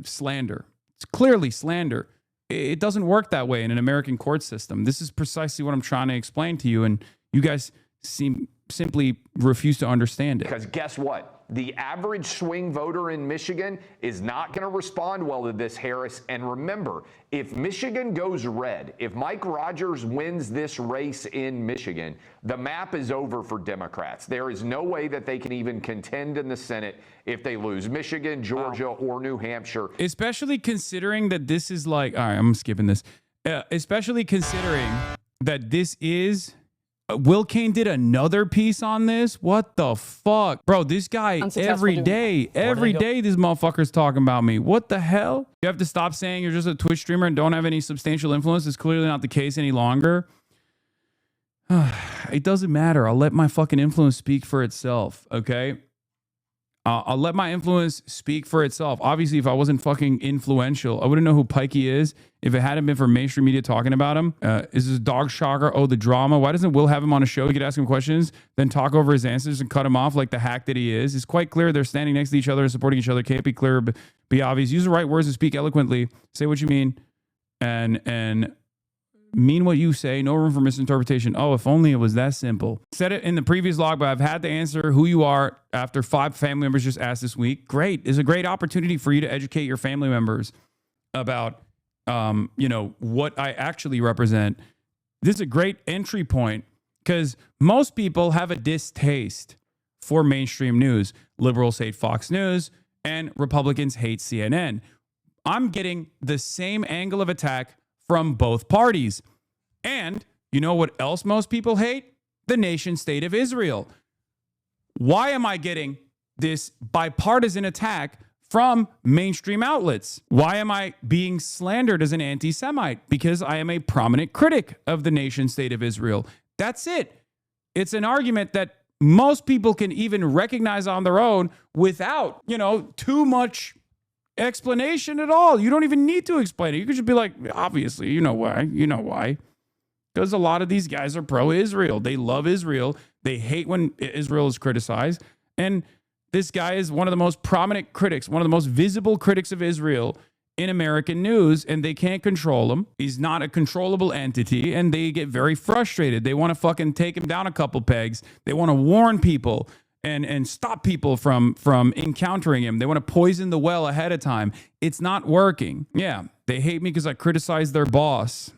slander. It's clearly slander. It doesn't work that way in an American court system. This is precisely what I'm trying to explain to you, and you guys simply refuse to understand it. Because guess what? The average swing voter in Michigan is not going to respond well to this, Harris. And remember, if Michigan goes red, if Mike Rogers wins this race in Michigan, the map is over for Democrats. There is no way that they can even contend in the Senate if they lose Michigan, Georgia, or New Hampshire. Especially considering that this is like, all right, I'm skipping this. Especially considering that this is... Will Cain did another piece on this. What the fuck? Bro, this guy every day this motherfucker's talking about me. What the hell? You have to stop saying you're just a Twitch streamer and don't have any substantial influence. It's clearly not the case any longer. It doesn't matter. I'll let my fucking influence speak for itself, okay? I'll let my influence speak for itself. Obviously, if I wasn't fucking influential, I wouldn't know who Pikey is if it hadn't been for mainstream media talking about him. Is this dog shocker? Oh, the drama. Why doesn't Will have him on a show? He could ask him questions, then talk over his answers and cut him off like the hack that he is. It's quite clear they're standing next to each other and supporting each other. Can't be clear, but be obvious. Use the right words to speak eloquently. Say what you mean and mean what you say. No room for misinterpretation. Oh, if only it was that simple. Said it in the previous log, but I've had to answer who you are after 5 family members just asked this week. Great. It's a great opportunity for you to educate your family members about, what I actually represent. This is a great entry point because most people have a distaste for mainstream news. Liberals hate Fox News and Republicans hate CNN. I'm getting the same angle of attack from both parties. And you know what else most people hate? The nation state of Israel. Why am I getting this bipartisan attack from mainstream outlets? Why am I being slandered as an anti-Semite? Because I am a prominent critic of the nation state of Israel. That's it. It's an argument that most people can even recognize on their own without, too much explanation at all. You don't even need to explain it. You could just be like, obviously, you know why. Because a lot of these guys are pro-Israel. They love Israel. They hate when Israel is criticized. And this guy is one of the most prominent critics, one of the most visible critics of Israel in American news, and they can't control him. He's not a controllable entity, and they get very frustrated. They want to fucking take him down a couple pegs. They want to warn people and stop people from encountering him. They want to poison the well ahead of time. It's not working. Yeah, they hate me because I criticize their boss,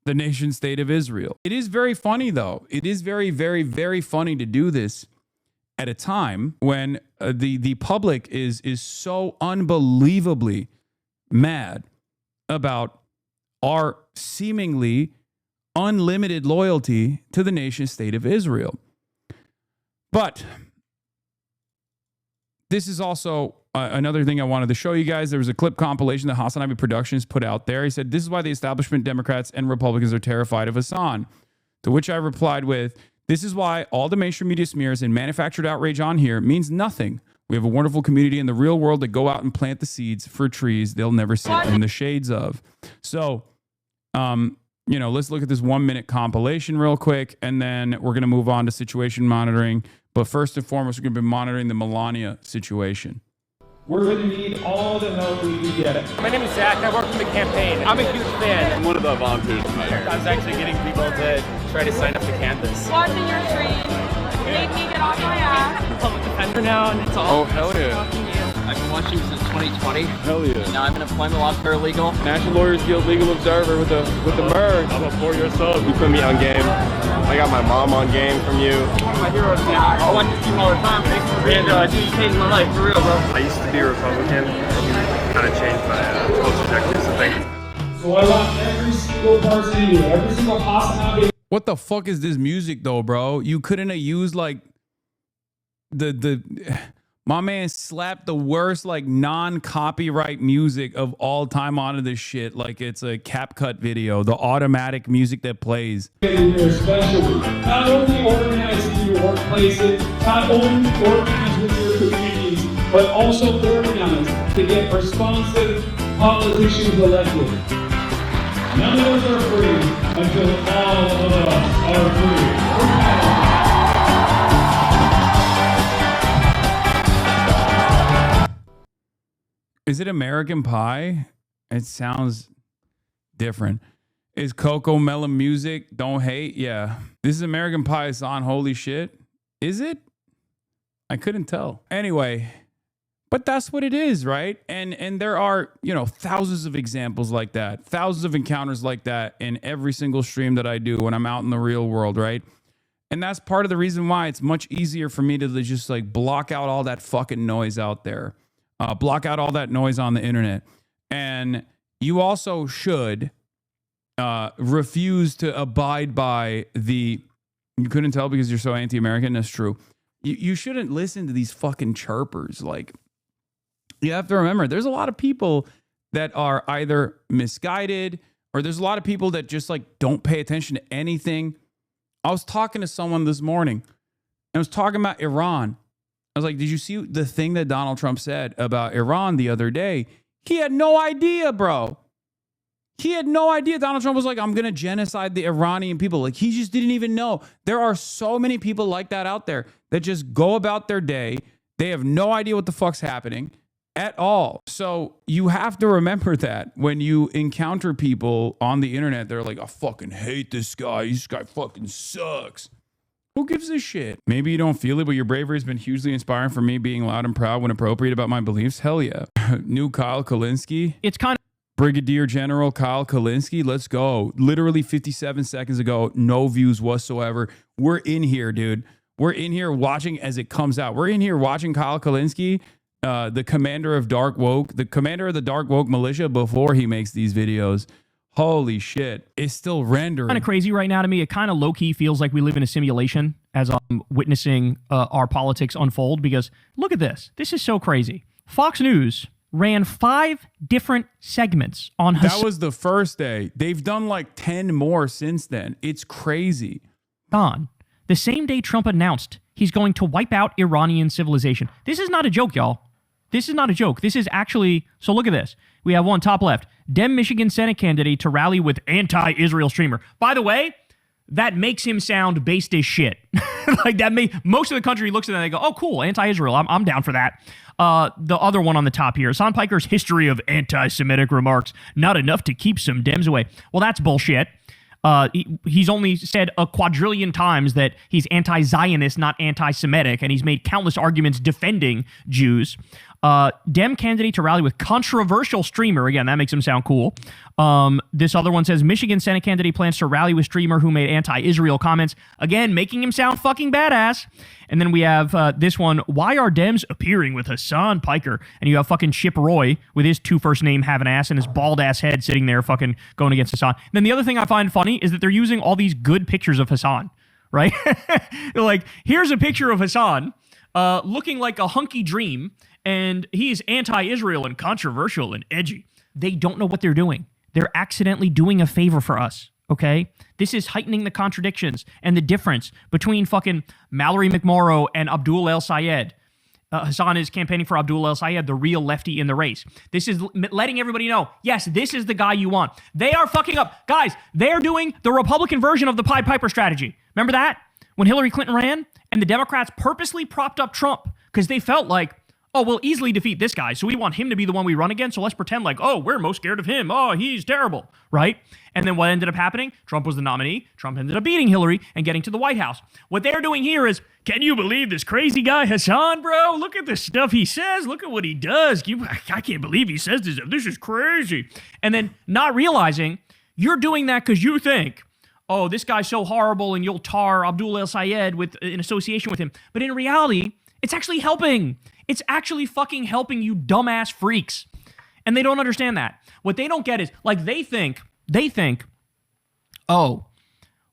the nation state of Israel. It is very funny, though. It is very, very, very funny to do this at a time when the public is so unbelievably mad about our seemingly unlimited loyalty to the nation state of Israel. But this is also another thing I wanted to show you guys. There was a clip compilation that Hasanabi Productions put out there. He said, this is why the establishment Democrats and Republicans are terrified of Hasan. To which I replied with, this is why all the mainstream media smears and manufactured outrage on here means nothing. We have a wonderful community in the real world that go out and plant the seeds for trees they'll never sit in the shades of. So, let's look at this 1 minute compilation real quick, and then we're going to move on to situation monitoring. But first and foremost, we're going to be monitoring the Melania situation. We're going to need all the help we can get. My name is Zach. I work for the campaign. I'm a huge fan. I'm one of the volunteers. I was actually getting people to try to sign up to canvas. Watching your stream made me get off my ass. I'm a public defender now, and it's all. Oh, hell yeah. I've been watching since 2020. Hell yeah. Now I'm an employment law paralegal. National Lawyers Guild Legal Observer with the merge. I'm a 4-year sub. You put me on game. I got my mom on game from you. My heroes, man. I watch this team all the time. Thanks for being dude, you changed my life, for real, bro. I used to be a Republican. Kind of changed my whole trajectory, so thank you. So I want every single person here, every single Hasanabi. What the fuck is this music though, bro? You couldn't have used like my man slapped the worst like non-copyright music of all time onto this shit like it's a CapCut video, the automatic music that plays. Especially, not only organizing your workplaces, not only organize with your communities, but also organize to get responsive politicians elected. None of us are free until all of us are free. Is it American Pie? It sounds different. Is Coco Melon music? Don't hate. Yeah. This is American Pie. It's on. Holy shit. Is it? I couldn't tell. Anyway, but that's what it is, right? And there are, thousands of examples like that, thousands of encounters like that in every single stream that I do when I'm out in the real world, right? And that's part of the reason why it's much easier for me to just like block out all that fucking noise out there. Block out all that noise on the internet. And you also should refuse to abide by you couldn't tell because you're so anti-American. That's true. You shouldn't listen to these fucking chirpers. Like, you have to remember, there's a lot of people that are either misguided or there's a lot of people that just like don't pay attention to anything. I was talking to someone this morning and I was talking about Iran. I was like, did you see the thing that Donald Trump said about Iran the other day? He had no idea, bro. He had no idea. Donald Trump was like, I'm going to genocide the Iranian people. Like, he just didn't even know. There are so many people like that out there that just go about their day. They have no idea what the fuck's happening at all. So you have to remember that when you encounter people on the internet, they're like, I fucking hate this guy. This guy fucking sucks. Who gives a shit? Maybe you don't feel it, but your bravery has been hugely inspiring for me, being loud and proud when appropriate about my beliefs. Hell yeah. New Kyle Kulinski. It's kind of Brigadier General Kyle Kulinski. Let's go. Literally 57 seconds ago, no views whatsoever. We're in here, dude. We're in here watching as it comes out. We're in here watching Kyle Kulinski, the commander of Dark Woke, the commander of the Dark Woke militia before he makes these videos. Holy shit. It's still rendering. Kind of crazy right now to me. It kind of low-key feels like we live in a simulation as I'm witnessing our politics unfold, because look at this. This is so crazy. Fox News ran 5 different segments on Hasan. That was the first day. They've done like 10 more since then. It's crazy. They the same day Trump announced he's going to wipe out Iranian civilization. This is not a joke, y'all. This is not a joke. This is actually, so look at this. We have one top left, Dem Michigan Senate candidate to rally with anti-Israel streamer. By the way, that makes him sound based as shit. Like that most of the country looks at that and they go, oh, cool, anti-Israel. I'm down for that. The other one on the top here, Hasan Piker's history of anti-Semitic remarks, not enough to keep some Dems away. Well, that's bullshit. He's only said a quadrillion times that he's anti-Zionist, not anti-Semitic, and he's made countless arguments defending Jews. Dem candidate to rally with controversial streamer. Again, that makes him sound cool. This other one says Michigan Senate candidate plans to rally with streamer who made anti-Israel comments. Again, making him sound fucking badass. And then we have this one. Why are Dems appearing with Hasan Piker? And you have fucking Chip Roy with his two first name having ass and his bald ass head sitting there fucking going against Hasan. And then the other thing I find funny is that they're using all these good pictures of Hasan, right? They're like, here's a picture of Hasan looking like a hunky dream. And he's anti-Israel and controversial and edgy. They don't know what they're doing. They're accidentally doing a favor for us, okay? This is heightening the contradictions and the difference between fucking Mallory McMorrow and Abdul El Sayed. Hasan is campaigning for Abdul El Sayed, the real lefty in the race. This is letting everybody know, yes, this is the guy you want. They are fucking up. Guys, they're doing the Republican version of the Pied Piper strategy. Remember that? When Hillary Clinton ran and the Democrats purposely propped up Trump because they felt like, oh, we'll easily defeat this guy, so we want him to be the one we run against, so let's pretend like, oh, we're most scared of him. Oh, he's terrible, right? And then what ended up happening? Trump was the nominee. Trump ended up beating Hillary and getting to the White House. What they're doing here is, can you believe this crazy guy Hasan, bro? Look at the stuff he says. Look at what he does. I can't believe he says this. This is crazy. And then not realizing you're doing that because you think, oh, this guy's so horrible and you'll tar Abdul El Sayed in association with him. But in reality, it's actually helping. It's actually fucking helping you dumbass freaks. And they don't understand that. What they don't get is, like, they think, oh,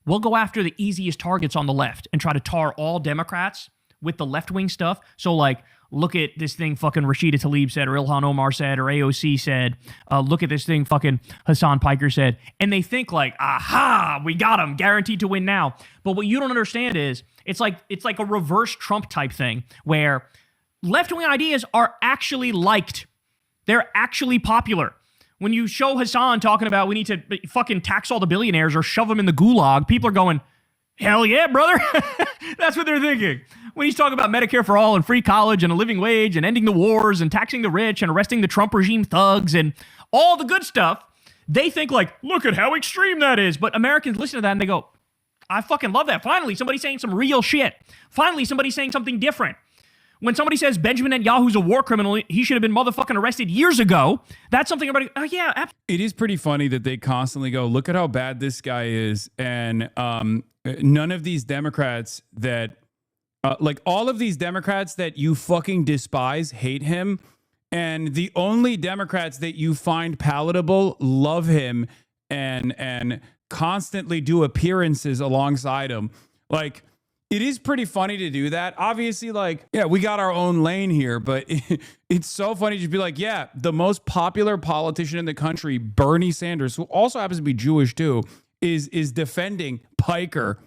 we'll go after the easiest targets on the left and try to tar all Democrats with the left-wing stuff. So, like, look at this thing fucking Rashida Tlaib said, or Ilhan Omar said, or AOC said. Look at this thing fucking Hasan Piker said. And they think like, aha, we got him, guaranteed to win now. But what you don't understand is, it's like a reverse Trump type thing where left-wing ideas are actually liked. They're actually popular. When you show Hasan talking about we need to fucking tax all the billionaires or shove them in the gulag, people are going, hell yeah, brother. That's what they're thinking. When he's talking about Medicare for all and free college and a living wage and ending the wars and taxing the rich and arresting the Trump regime thugs and all the good stuff, they think like, look at how extreme that is. But Americans listen to that and they go, I fucking love that. Finally, somebody's saying some real shit. Finally, somebody's saying something different. When somebody says Benjamin Netanyahu's a war criminal, he should have been motherfucking arrested years ago. That's something everybody, oh yeah. It is pretty funny that they constantly go, look at how bad this guy is. And none of these Democrats that, like all of these Democrats that you fucking despise hate him. And the only Democrats that you find palatable love him and constantly do appearances alongside him. Like, it is pretty funny to do that. Obviously, like, yeah, we got our own lane here, but it's so funny to just be like, yeah, the most popular politician in the country, Bernie Sanders, who also happens to be Jewish too, is defending Piker.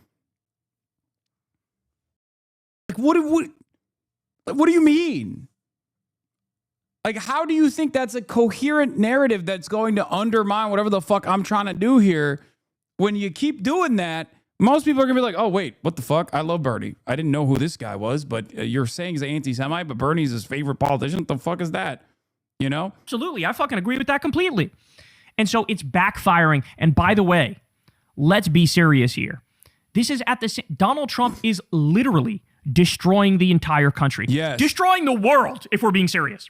Like, what do you mean? Like, how do you think that's a coherent narrative that's going to undermine whatever the fuck I'm trying to do here? When you keep doing that, most people are going to be like, oh, wait, what the fuck? I love Bernie. I didn't know who this guy was, but you're saying he's an anti-Semite, but Bernie's his favorite politician. What the fuck is that? You know? Absolutely. I fucking agree with that completely. And so it's backfiring. And by the way, let's be serious here. This is Donald Trump is literally destroying the entire country. Yes. Destroying the world, if we're being serious.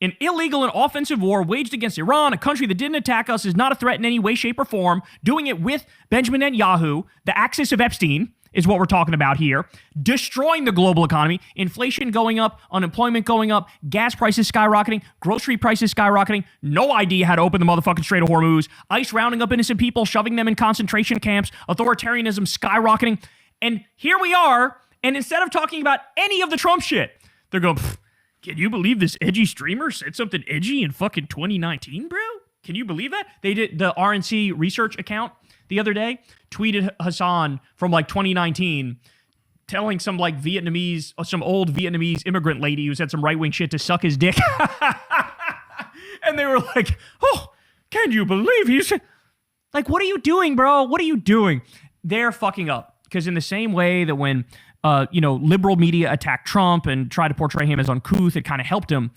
An illegal and offensive war waged against Iran, a country that didn't attack us, is not a threat in any way, shape, or form. Doing it with Benjamin Netanyahu, the axis of Epstein, is what we're talking about here. Destroying the global economy, inflation going up, unemployment going up, gas prices skyrocketing, grocery prices skyrocketing, no idea how to open the motherfucking Strait of Hormuz, ICE rounding up innocent people, shoving them in concentration camps, authoritarianism skyrocketing. And here we are, and instead of talking about any of the Trump shit, they're going, can you believe this edgy streamer said something edgy in fucking 2019, bro? Can you believe that? They did the RNC research account the other day, tweeted Hasan from like 2019 telling some like Vietnamese, or some old Vietnamese immigrant lady who said some right-wing shit to suck his dick. And they were like, oh, can you believe he's... Like, what are you doing, bro? What are you doing? They're fucking up. Because in the same way that when, liberal media attacked Trump and tried to portray him as uncouth, it kind of helped him.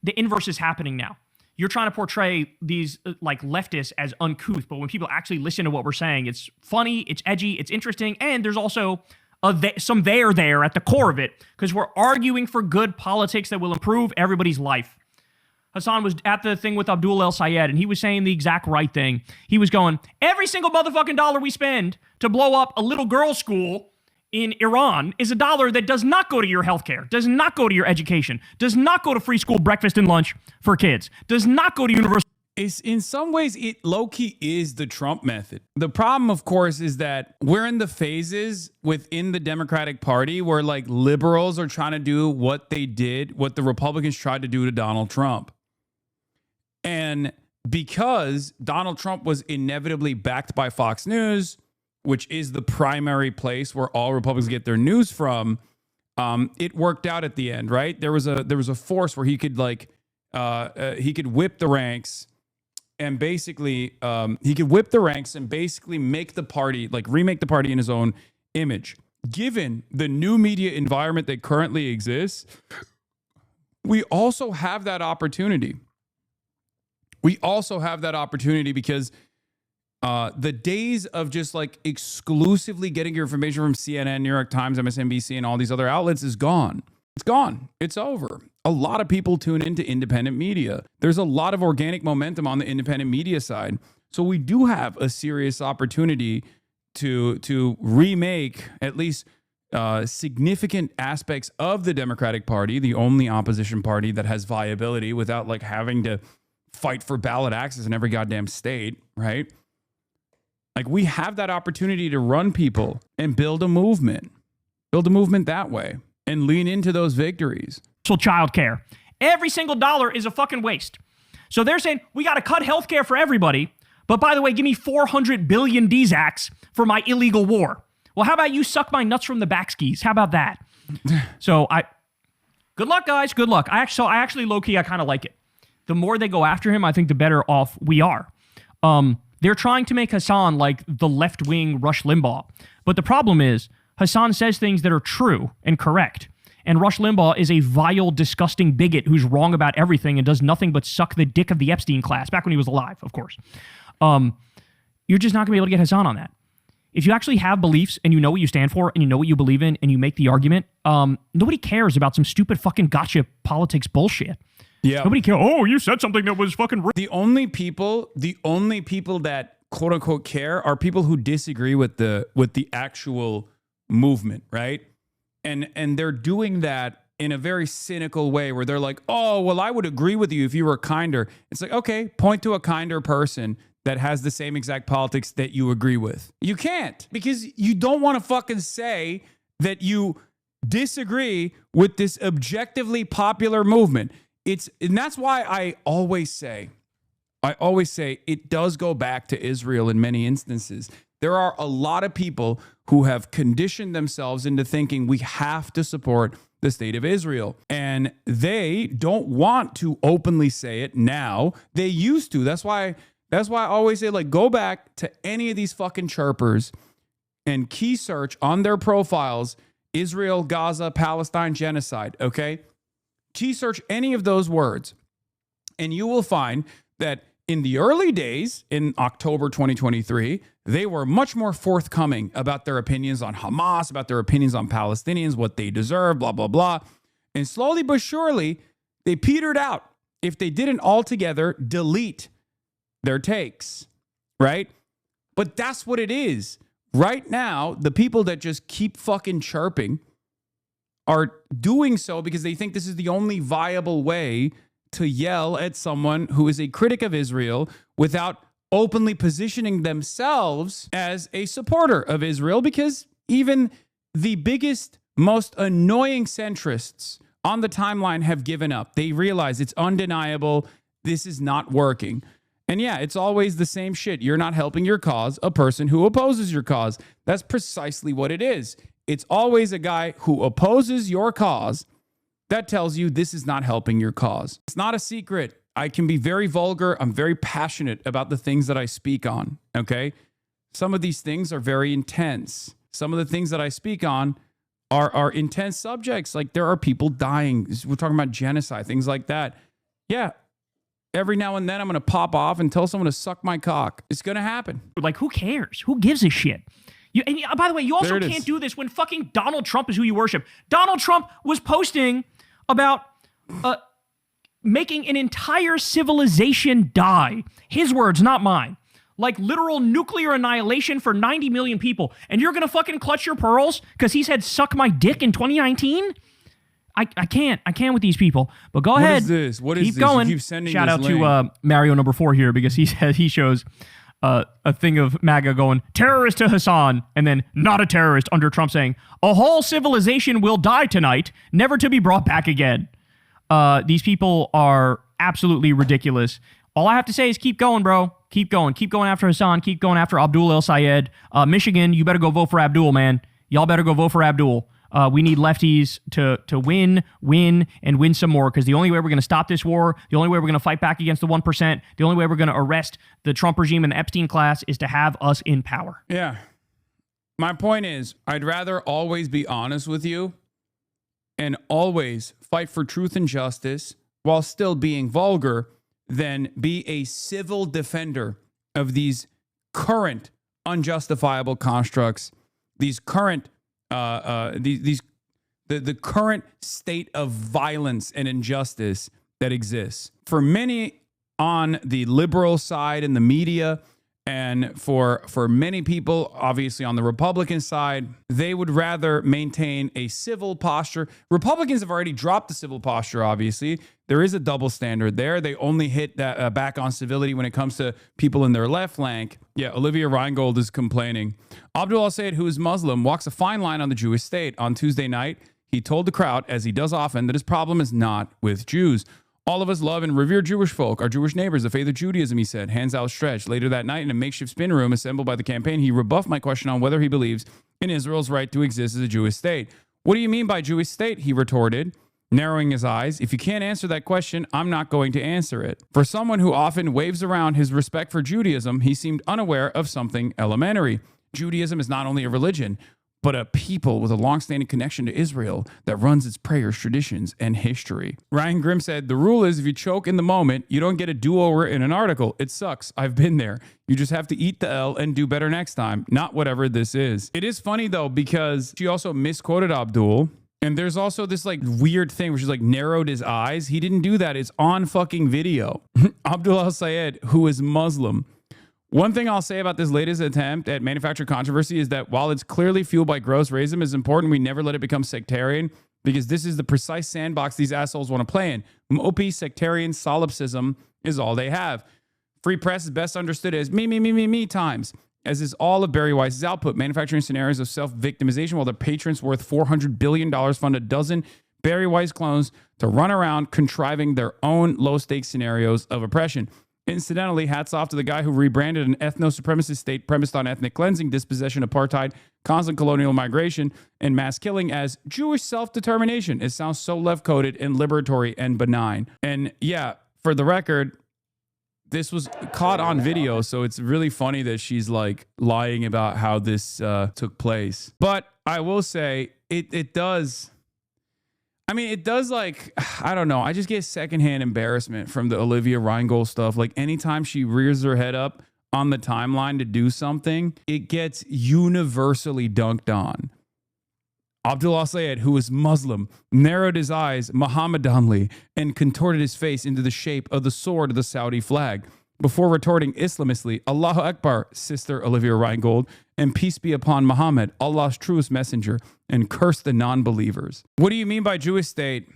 The inverse is happening now. You're trying to portray these like leftists as uncouth, but when people actually listen to what we're saying, it's funny, it's edgy, it's interesting, and there's also some there at the core of it, because we're arguing for good politics that will improve everybody's life. Hasan was at the thing with Abdul El Sayed, and he was saying the exact right thing. He was going, every single motherfucking dollar we spend to blow up a little girls' school in Iran is a dollar that does not go to your healthcare, does not go to your education, does not go to free school breakfast and lunch for kids, does not go to university. In some ways, it low-key is the Trump method. The problem, of course, is that we're in the phases within the Democratic Party where like liberals are trying to do what they did, what the Republicans tried to do to Donald Trump. And because Donald Trump was inevitably backed by Fox News, which is the primary place where all Republicans get their news from, it worked out at the end, right? There was a force where he could whip the ranks and basically make the party, like remake the party in his own image. Given the new media environment that currently exists, we also have that opportunity. Because the days of just like exclusively getting your information from CNN, New York Times, MSNBC, and all these other outlets is gone. It's gone. It's over. A lot of people tune into independent media. There's a lot of organic momentum on the independent media side. So we do have a serious opportunity to remake at least significant aspects of the Democratic Party, the only opposition party that has viability without like having to fight for ballot access in every goddamn state, right? Like we have that opportunity to run people and build a movement that way and lean into those victories. So childcare, every single dollar is a fucking waste. So they're saying we got to cut healthcare for everybody. But by the way, give me 400 billion DZACs for my illegal war. Well, how about you suck my nuts from the back skis? How about that? Good luck, guys. Good luck. I actually low-key, I kind of like it. The more they go after him, I think the better off we are. They're trying to make Hasan like the left-wing Rush Limbaugh. But the problem is, Hasan says things that are true and correct. And Rush Limbaugh is a vile, disgusting bigot who's wrong about everything and does nothing but suck the dick of the Epstein class, back when he was alive, of course. You're just not going to be able to get Hasan on that. If you actually have beliefs and you know what you stand for and you know what you believe in and you make the argument, nobody cares about some stupid fucking gotcha politics bullshit. Yeah. Nobody cares. Oh, you said something that was fucking... The only people that quote unquote care are people who disagree with the actual movement, right? And they're doing that in a very cynical way where they're like, oh, well, I would agree with you if you were kinder. It's like, okay, point to a kinder person that has the same exact politics that you agree with. You can't, because you don't want to fucking say that you disagree with this objectively popular movement. And that's why I always say it does go back to Israel in many instances. There are a lot of people who have conditioned themselves into thinking we have to support the state of Israel. And they don't want to openly say it now. They used to. That's why I always say, like, go back to any of these fucking chirpers and key search on their profiles, Israel, Gaza, Palestine, genocide, okay? Key search any of those words, and you will find that in the early days, in October 2023, they were much more forthcoming about their opinions on Hamas, about their opinions on Palestinians, what they deserve, blah, blah, blah. And slowly but surely, they petered out if they didn't altogether delete their takes, right? But that's what it is. Right now, the people that just keep fucking chirping are doing so because they think this is the only viable way to yell at someone who is a critic of Israel without openly positioning themselves as a supporter of Israel, because even the biggest, most annoying centrists on the timeline have given up. They realize it's undeniable. This is not working. And yeah, it's always the same shit. You're not helping your cause, a person who opposes your cause. That's precisely what it is. it's always a guy who opposes your cause that tells you this is not helping your cause. It's not a secret. I can be very vulgar. I'm very passionate about the things that I speak on, okay? Some of these things are very intense. Some of the things that I speak on are intense subjects. Like there are people dying. We're talking about genocide, things like that. Yeah. Every now and then I'm going to pop off and tell someone to suck my cock. It's going to happen. Like, who cares? Who gives a shit? And by the way, you also can't do this when fucking Donald Trump is who you worship. Donald Trump was posting about making an entire civilization die. His words, not mine. Like literal nuclear annihilation for 90 million people. And you're going to fucking clutch your pearls because he said suck my dick in 2019? I can't with these people. But go ahead. What is this? What is keep this? going. You keep sending Shout this out link. to Mario number 4 here because he shows a thing of MAGA going, terrorist to Hasan, and then not a terrorist under Trump saying, a whole civilization will die tonight, never to be brought back again. These people are absolutely ridiculous. All I have to say is keep going, bro. Keep going. Keep going after Hasan. Keep going after Abdul El Sayed. Michigan, you better go vote for Abdul, man. Y'all better go vote for Abdul. We need lefties to win some more, because the only way we're going to stop this war, the only way we're going to fight back against the 1%, the only way we're going to arrest the Trump regime and the Epstein class is to have us in power. Yeah. My point is, I'd rather always be honest with you and always fight for truth and justice while still being vulgar than be a civil defender of these current unjustifiable constructs, these current the current state of violence and injustice that exists. For many on the liberal side in the media, and for many people, obviously on the Republican side, they would rather maintain a civil posture. Republicans have already dropped the civil posture, obviously. There is a double standard there. They only hit that back on civility when it comes to people in their left flank. Yeah, Olivia Reingold is complaining. Abdul al-Sayed, who is Muslim, walks a fine line on the Jewish state. On Tuesday night, he told the crowd, as he does often, that his problem is not with Jews. All of us love and revere Jewish folk, our Jewish neighbors, the faith of Judaism, he said, hands outstretched. Later that night, in a makeshift spin room assembled by the campaign, he rebuffed my question on whether he believes in Israel's right to exist as a Jewish state. What do you mean by Jewish state? He retorted, narrowing his eyes. If you can't answer that question, I'm not going to answer it. For someone who often waves around his respect for Judaism, he seemed unaware of something elementary. Judaism is not only a religion, but a people with a long-standing connection to Israel that runs its prayers, traditions, and history. Ryan Grimm said, the rule is if you choke in the moment, you don't get a do-over in an article. It sucks. I've been there. You just have to eat the L and do better next time, not whatever this is. It is funny, though, because she also misquoted Abdul, and there's also this like weird thing where she's like narrowed his eyes. He didn't do that. It's on fucking video. Abdul al-Sayed, who is Muslim. One thing I'll say about this latest attempt at manufactured controversy is that while it's clearly fueled by gross racism, it's important we never let it become sectarian, because this is the precise sandbox these assholes want to play in. Mopey sectarian solipsism is all they have. Free press is best understood as me times, as is all of Barry Weiss's output, manufacturing scenarios of self-victimization while their patrons worth $400 billion fund a dozen Barry Weiss clones to run around contriving their own low-stakes scenarios of oppression. Incidentally, hats off to the guy who rebranded an ethno-supremacist state premised on ethnic cleansing, dispossession, apartheid, constant colonial migration, and mass killing as Jewish self-determination. It sounds so left-coded and liberatory and benign. And yeah, for the record, this was caught on video, so it's really funny that she's like lying about how this took place. But I will say, it does... I mean, it does, like, I don't know. I just get secondhand embarrassment from the Olivia Reingold stuff. Like, anytime she rears her head up on the timeline to do something, it gets universally dunked on. Abdul al-Sayed, who is Muslim, narrowed his eyes Mohammedanly and contorted his face into the shape of the sword of the Saudi flag before retorting Islamistly, Allahu Akbar, Sister Olivia Reingold, and peace be upon Muhammad, Allah's truest messenger, and curse the non-believers. What do you mean by Jewish state?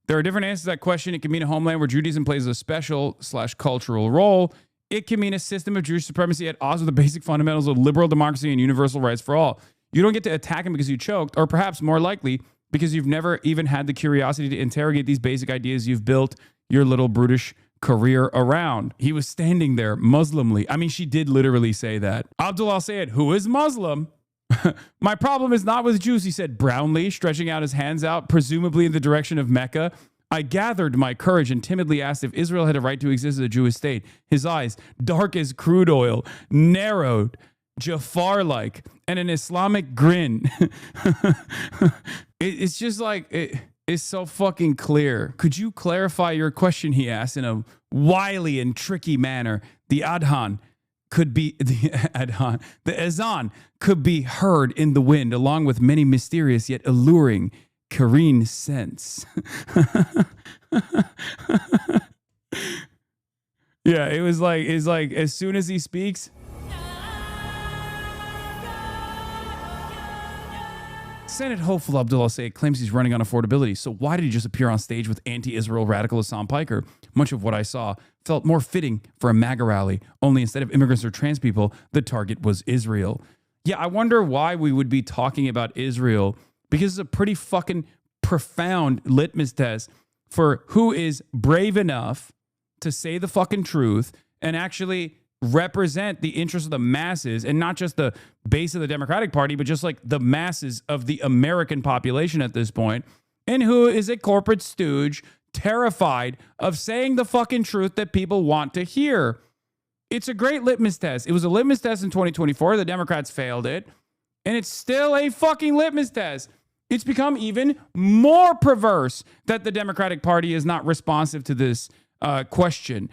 There are different answers to that question. It can mean a homeland where Judaism plays a special/cultural role. It can mean a system of Jewish supremacy at odds with the basic fundamentals of liberal democracy and universal rights for all. You don't get to attack him because you choked, or perhaps more likely, because you've never even had the curiosity to interrogate these basic ideas you've built your little brutish career around. He was standing there Muslimly. I mean, she did literally say that. Abdul al-Sayed, who is Muslim, My problem is not with Jews, he said Brownlee, stretching out his hands out, presumably in the direction of Mecca. I gathered my courage and timidly asked if Israel had a right to exist as a Jewish state. His eyes, dark as crude oil, narrowed, Jafar-like, and an Islamic grin. It's just like, it's so fucking clear. Could you clarify your question, he asked in a wily and tricky manner. The Adhan could be, the Azan could be heard in the wind, along with many mysterious yet alluring Kareen scents. Yeah, it's like as soon as he speaks, Senate hopeful Abdullah Said claims he's running on affordability. So why did he just appear on stage with anti-Israel radical Hasan Piker? Much of what I saw felt more fitting for a MAGA rally, only instead of immigrants or trans people, the target was Israel. Yeah, I wonder why we would be talking about Israel, because it's a pretty fucking profound litmus test for who is brave enough to say the fucking truth and actually represent the interests of the masses, and not just the base of the Democratic Party, but just like the masses of the American population at this point, and who is a corporate stooge terrified of saying the fucking truth that people want to hear. It's a great litmus test. It was a litmus test in 2024. The Democrats failed it, and it's still a fucking litmus test. It's become even more perverse that the Democratic Party is not responsive to this question.